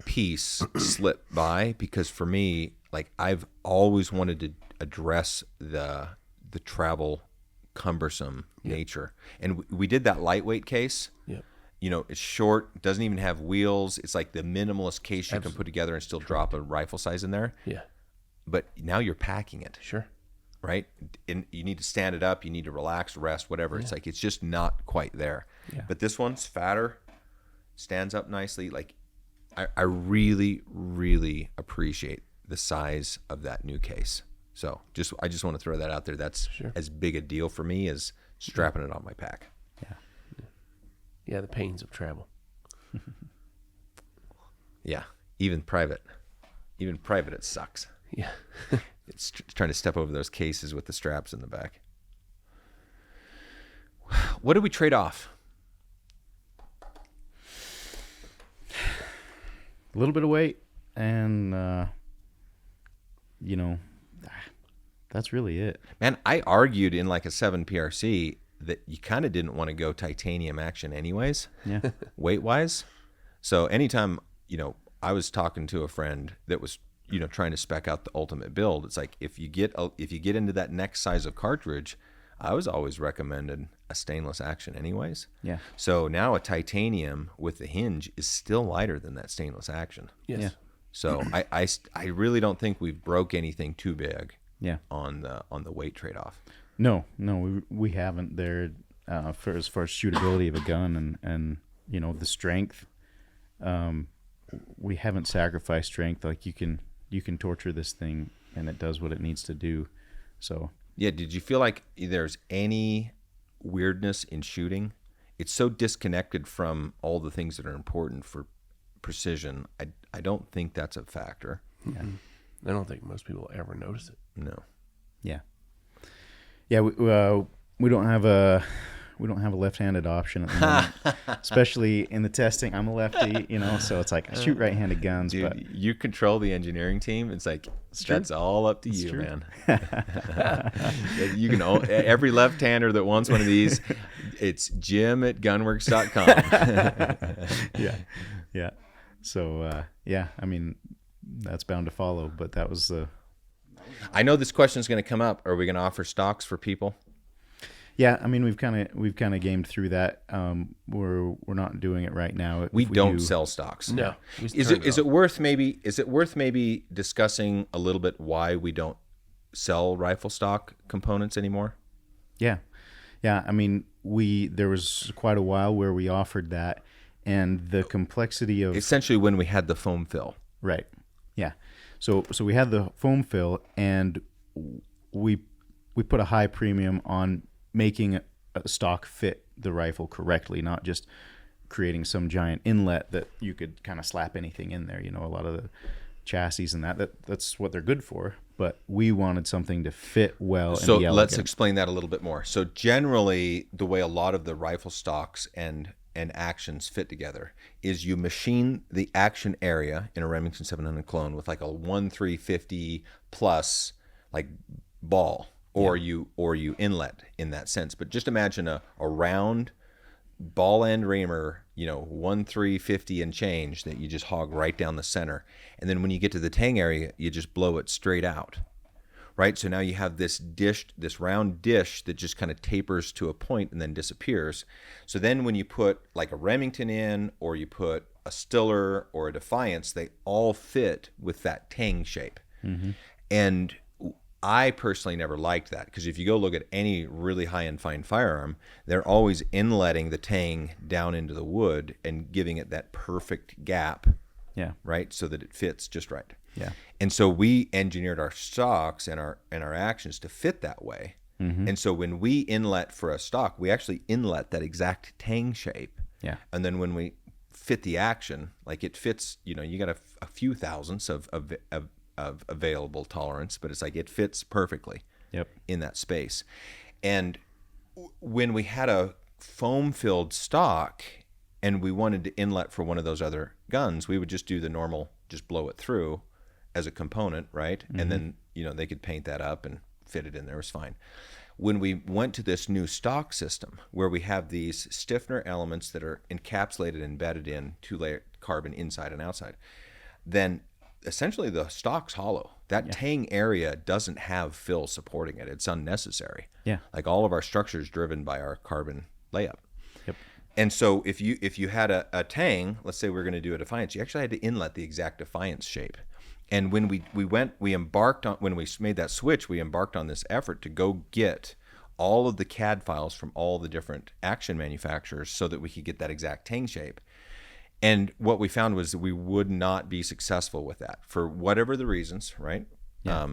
piece slip by, because for me, like, I've always wanted to address the travel cumbersome nature. And we did that lightweight case. Yep. It's short, doesn't even have wheels. It's like the minimalist case you can put together and still drop a rifle size in there. Yeah. But now you're packing it, Sure. right? And you need to stand it up. You need to relax, rest, whatever. It's like, it's just not quite there. Yeah. But this one's fatter, stands up nicely. Like, I really, really appreciate the size of that new case. So I just want to throw that out there. That's as big a deal for me as strapping it on my pack. Yeah, the pains of travel. Yeah, even private, it sucks. Yeah. It's trying to step over those cases with the straps in the back. What do we trade off? A little bit of weight, and that's really it. Man, I argued in like a 7 PRC that you kind of didn't want to go titanium action anyways, Yeah. weight-wise. So anytime, I was talking to a friend that was, trying to spec out the ultimate build, it's like if you get into that next size of cartridge, I was always recommending a stainless action anyways. Yeah. So now a titanium with the hinge is still lighter than that stainless action. Yes. Yeah. So I really don't think we've broke anything too big Yeah. on the weight trade-off. No, we haven't there for as far as shootability of a gun and the strength. We haven't sacrificed strength. Like you can torture this thing and it does what it needs to do. So Yeah, did you feel like there's any weirdness in shooting? It's so disconnected from all the things that are important for precision. I don't think that's a factor. I don't think most people ever notice it. No. yeah, we don't have a left-handed option at the moment, especially in the testing. I'm a lefty, so it's like I shoot right-handed guns, Dude, but you control the engineering team. It's like true. that's all up to you, true. man. You can every left-hander that wants one of these, it's Jim@gunworks.com. yeah. So I mean, that's bound to follow. But that was the. I know this question is going to come up. Are we going to offer stocks for people? Yeah, I mean we've kind of gamed through that. We're not doing it right now. We If don't do- sell stocks. No. Is it worth maybe discussing a little bit why we don't sell rifle stock components anymore? Yeah. I mean there was quite a while where we offered that, and the complexity of Essentially when we had the foam fill. right. Yeah. So we had the foam fill, and we put a high premium on making a stock fit the rifle correctly, not just creating some giant inlet that you could kind of slap anything in there. A lot of the chassis and that's what they're good for, but we wanted something to fit well. So and be let's elegant. explain that a little bit more. So generally the way a lot of the rifle stocks and actions fit together is you machine the action area in a Remington 700 clone with like a 1.350 plus like ball, or you inlet in that sense. But just imagine a round ball end reamer, 1.350 and change that you just hog right down the center. And then when you get to the tang area, you just blow it straight out. Right? So now you have this round dish that just kind of tapers to a point and then disappears. So then when you put like a Remington in, or you put a Stiller or a Defiance, they all fit with that tang shape. And I personally never liked that, because if you go look at any really high-end fine firearm, they're always inletting the tang down into the wood and giving it that perfect gap, Yeah. right, so that it fits just right. Yeah. And so we engineered our stocks and our actions to fit that way. And so when we inlet for a stock, we actually inlet that exact tang shape. Yeah. And then when we fit the action, like it fits, you got a few thousandths of available tolerance, but it's like it fits perfectly Yep. in that space. And when we had a foam-filled stock and we wanted to inlet for one of those other guns, we would just do the normal, just blow it through as a component, right? And then, they could paint that up and fit it in there. It was fine. When we went to this new stock system where we have these stiffener elements that are encapsulated, embedded in two-layer carbon inside and outside, then essentially the stock's hollow. That tang area doesn't have fill supporting it. It's unnecessary. Yeah. Like all of our structure is driven by our carbon layup. Yep. And so if you had a tang, let's say we're going to do a Defiance, you actually had to inlet the exact Defiance shape. And when we made that switch, we embarked on this effort to go get all of the CAD files from all the different action manufacturers so that we could get that exact tang shape. And what we found was that we would not be successful with that for whatever the reasons, right? Yeah.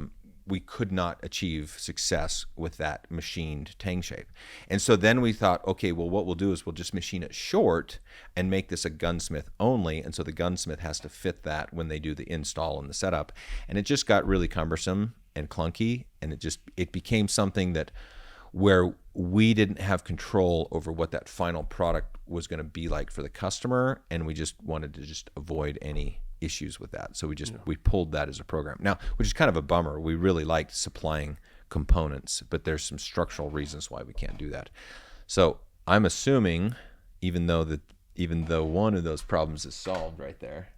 We could not achieve success with that machined tang shape. And so then we thought, okay, well, what we'll do is we'll just machine it short and make this a gunsmith only. And so the gunsmith has to fit that when they do the install and the setup. And it just got really cumbersome and clunky. And it became something that where we didn't have control over what that final product was going to be like for the customer. And we just wanted to just avoid any issues with that. So we pulled that as a program now, which is kind of a bummer. We really liked supplying components, but there's some structural reasons why we can't do that. So I'm assuming, even though one of those problems is solved right there,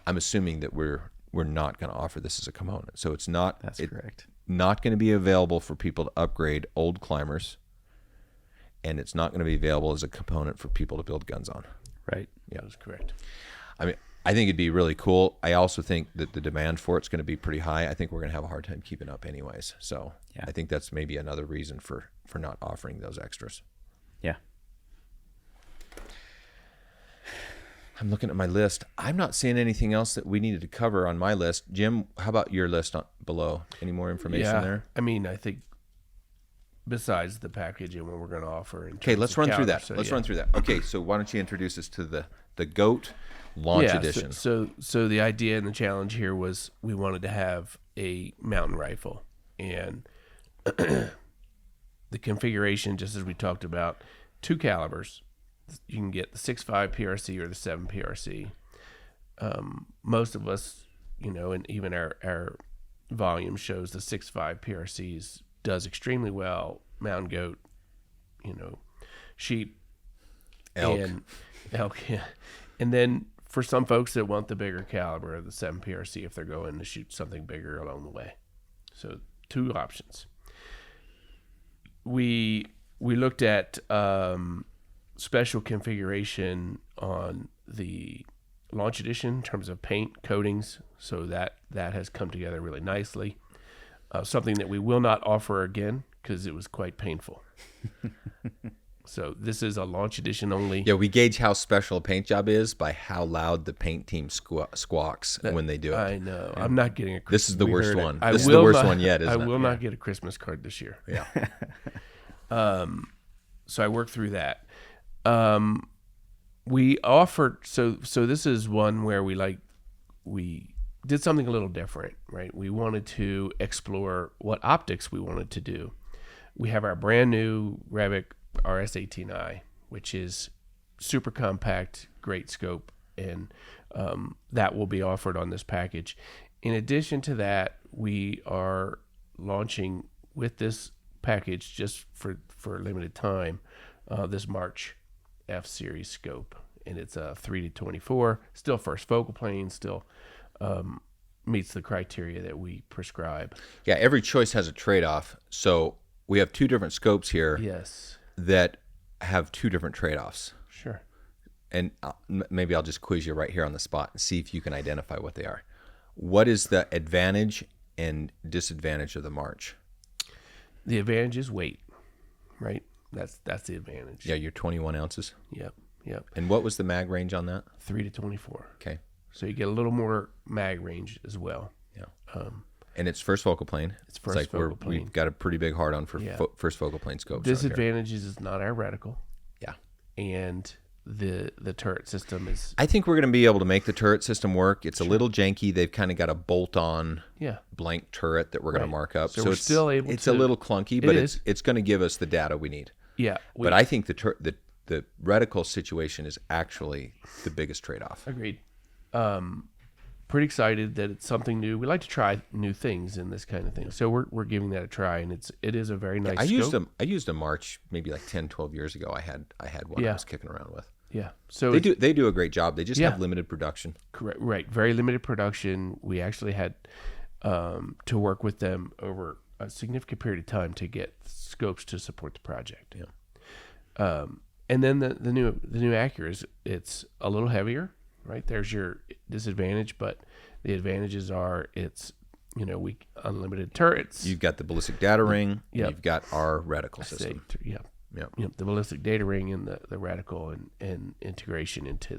I'm assuming that we're not going to offer this as a component. So it's not, That's correct. Not going to be available for people to upgrade old climbers, and it's not going to be available as a component for people to build guns on. Right. Yeah, That is correct. I mean, I think it'd be really cool. I also think that the demand for it's going to be pretty high. I think we're going to have a hard time keeping up anyways. So Yeah. I think that's maybe another reason for not offering those extras. Yeah. I'm looking at my list. I'm not seeing anything else that we needed to cover on my list. Jim, how about your list below? Any more information there? I mean, I think besides the package and what we're going to offer. Okay, let's run through that. Let's run through that. Okay, so why don't you introduce us to the GOAT Launch Edition? So the idea and the challenge here was we wanted to have a mountain rifle, and the configuration, just as we talked about, 2 calibers. You can get the 6.5 PRC or the 7 PRC. Most of us, and even our volume shows the 6.5 PRCs does extremely well. Mountain goat, sheep, Elk. and elk. Yeah. And then for some folks that want the bigger caliber of the 7 PRC if they're going to shoot something bigger along the way. So 2 options. We looked at special configuration on the Launch Edition in terms of paint coatings, so that has come together really nicely. Something that we will not offer again because it was quite painful. So this is a Launch Edition only. Yeah, we gauge how special a paint job is by how loud the paint team squawks when they do it. I know. I'm not getting a Christmas. This is the worst one. I This is the will worst not- one yet, isn't it? I will not get a Christmas card this year. Yeah. So I worked through that. We offered so this is one where we did something a little different, right? We wanted to explore what optics we wanted to do. We have our brand new Revic RS18i, which is super compact, great scope, and that will be offered on this package. In addition to that, we are launching with this package just for a limited time this March F series scope, and it's a 3-24, still first focal plane, still meets the criteria that we prescribe. Yeah, every choice has a trade-off. So we have 2 different scopes here Yes, that have 2 different trade-offs. sure. And maybe I'll just quiz you right here on the spot and see if you can identify what they are. What is the advantage and disadvantage of the March? The advantage is weight, right? That's the advantage. Yeah, you're 21 ounces. Yep. And what was the mag range on that? 3 to 24. Okay. So you get a little more mag range as well. Yeah. And it's first focal plane. It's first focal plane. We've got a pretty big hard on for Yeah. first focal plane scopes. out here. Disadvantages is not our reticle, Yeah. and the turret system is I think we're going to be able to make the turret system work. It's a little janky. They've kind of got a bolt-on blank turret that we're going to Right. mark up. So we're it's still able It's to- a little clunky, It but is. it's going to give us the data we need. yeah. But I think the reticle situation is actually the biggest trade-off. Agreed. Pretty excited that it's something new. We like to try new things in this kind of thing, so we're giving that a try, and it is a very nice. I scope. used a March maybe like 10, 12 years ago. I had one I Yeah. was kicking around with. Yeah. So They do a great job. They just Yeah. have limited production. correct. Right. Very limited production. We actually had to work with them over a significant period of time to get scopes to support the project. Yeah. And then the new Acura it's a little heavier, right? There's your disadvantage, but the advantages are it's we unlimited turrets. You've got the ballistic data ring. And Yep. You've got our reticle system. Yep. Yep. The ballistic data ring and the reticle and integration into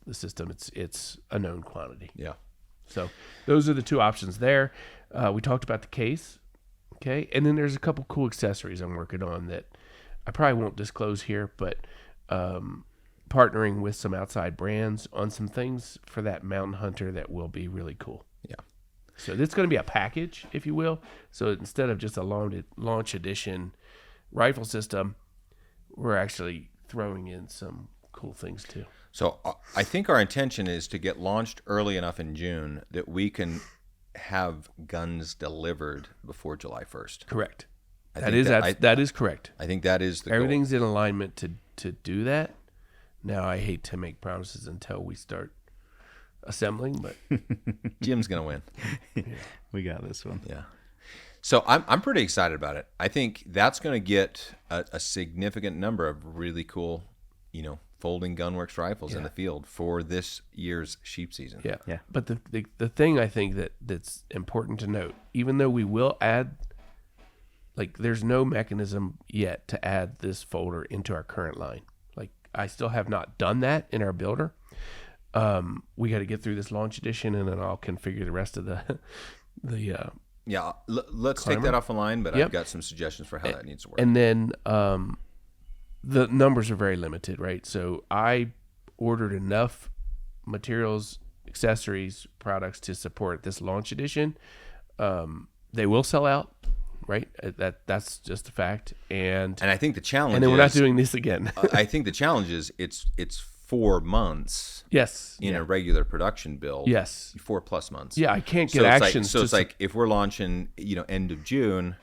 the system. It's a known quantity. Yeah. So those are the two options there. We talked about the case, okay, and then there's a couple cool accessories I'm working on that I probably won't disclose here, but partnering with some outside brands on some things for that Mountain Hunter that will be really cool. Yeah. So this is going to be a package, if you will. So instead of just a launch edition rifle system, we're actually throwing in some cool things too. So I think our intention is to get launched early enough in June that we can have guns delivered before July 1st. Correct. I That think is that is correct. I think that is the Everything's in alignment to do that. Now I hate to make promises until we start assembling, but goal. Jim's gonna win. We got this one. Yeah. So I'm pretty excited about it. I think that's going to get a significant number of really cool, folding Gunworks rifles in the field for this year's sheep season. yeah. Yeah. But the thing I think that's important to note, even though we will add, like, there's no mechanism yet to add this folder into our current line. Like, I still have not done that in our builder. We got to get through this launch edition, and then I'll configure the rest of the Yeah. Let's take Climber? that off the line, but Yep. I've got some suggestions for how that needs to work. And then the numbers are very limited, right? So I ordered enough materials, accessories, products to support this launch edition. They will sell out, right? That's just a fact. And I think the challenge then we're not is, doing this again. I think the challenge is it's 4 months Yes. in a regular production build. Yes. 4+ months. Yeah, I can't get So it's actions. It's like if we're launching, end of June,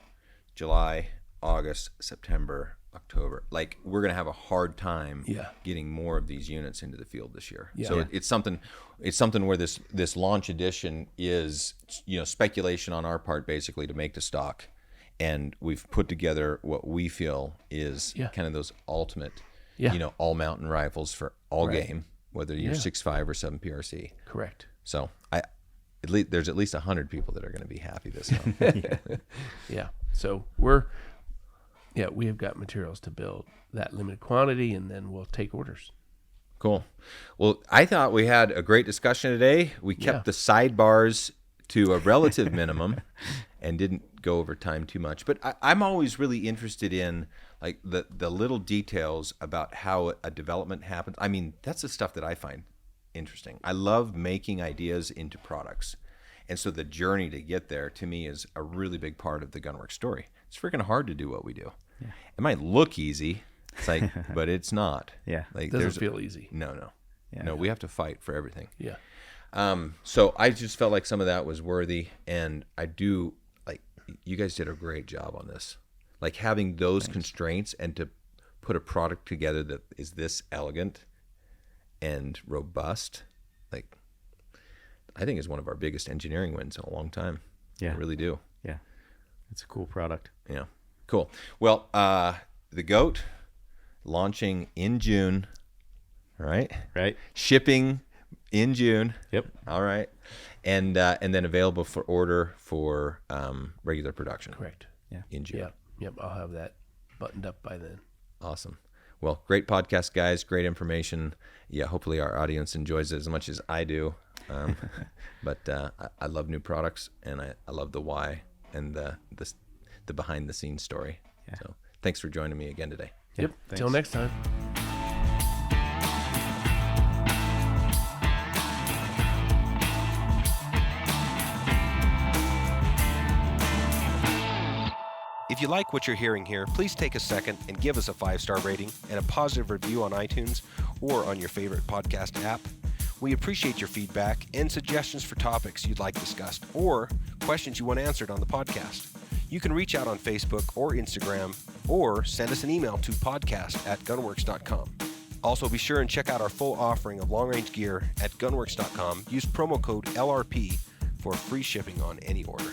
July, August, September, October, like we're gonna have a hard time getting more of these units into the field this year. Yeah. So it's something where this launch edition is speculation on our part basically to make the stock, and we've put together what we feel is kind of those ultimate, all mountain rifles for all game, whether you're 6.5 or 7 PRC. Correct. So there's at least 100 people that are going to be happy this time. Yeah. So we have got materials to build that limited quantity, and then we'll take orders. Cool. Well, I thought we had a great discussion today. We kept the sidebars to a relative minimum and didn't go over time too much. But I'm always really interested in like the little details about how a development happens. I mean, that's the stuff that I find interesting. I love making ideas into products. And so the journey to get there to me is a really big part of the Gunworks story. It's freaking hard to do what we do. Yeah. It might look easy, it's like, but it's not. Yeah. Like Doesn't feel easy. No. Yeah. No, we have to fight for everything. Yeah. So I just felt like some of that was worthy, and I do like you guys did a great job on this. Like having those constraints and to put a product together that is this elegant and robust, like I think is one of our biggest engineering wins in a long time. Yeah. I really do. Yeah. It's a cool product. Yeah. Cool. Well, the GOAT launching in June. All right. Right. Shipping In June. Yep. All right. And then available for order for regular production. Correct. Yeah. In June. Yep. I'll have that buttoned up by then. Awesome. Well, great podcast, guys. Great information. Yeah, hopefully our audience enjoys it as much as I do. But I love new products, and I love the why and the behind the scenes story. Yeah. So thanks for joining me again today. Yep. thanks. Till next time. If you like what you're hearing here, please take a second and give us a 5-star rating and a positive review on iTunes or on your favorite podcast app. We appreciate your feedback and suggestions for topics you'd like discussed or questions you want answered on the podcast. You can reach out on Facebook or Instagram or send us an email to podcast@gunworks.com. Also, be sure and check out our full offering of long-range gear at gunworks.com. Use promo code LRP for free shipping on any order.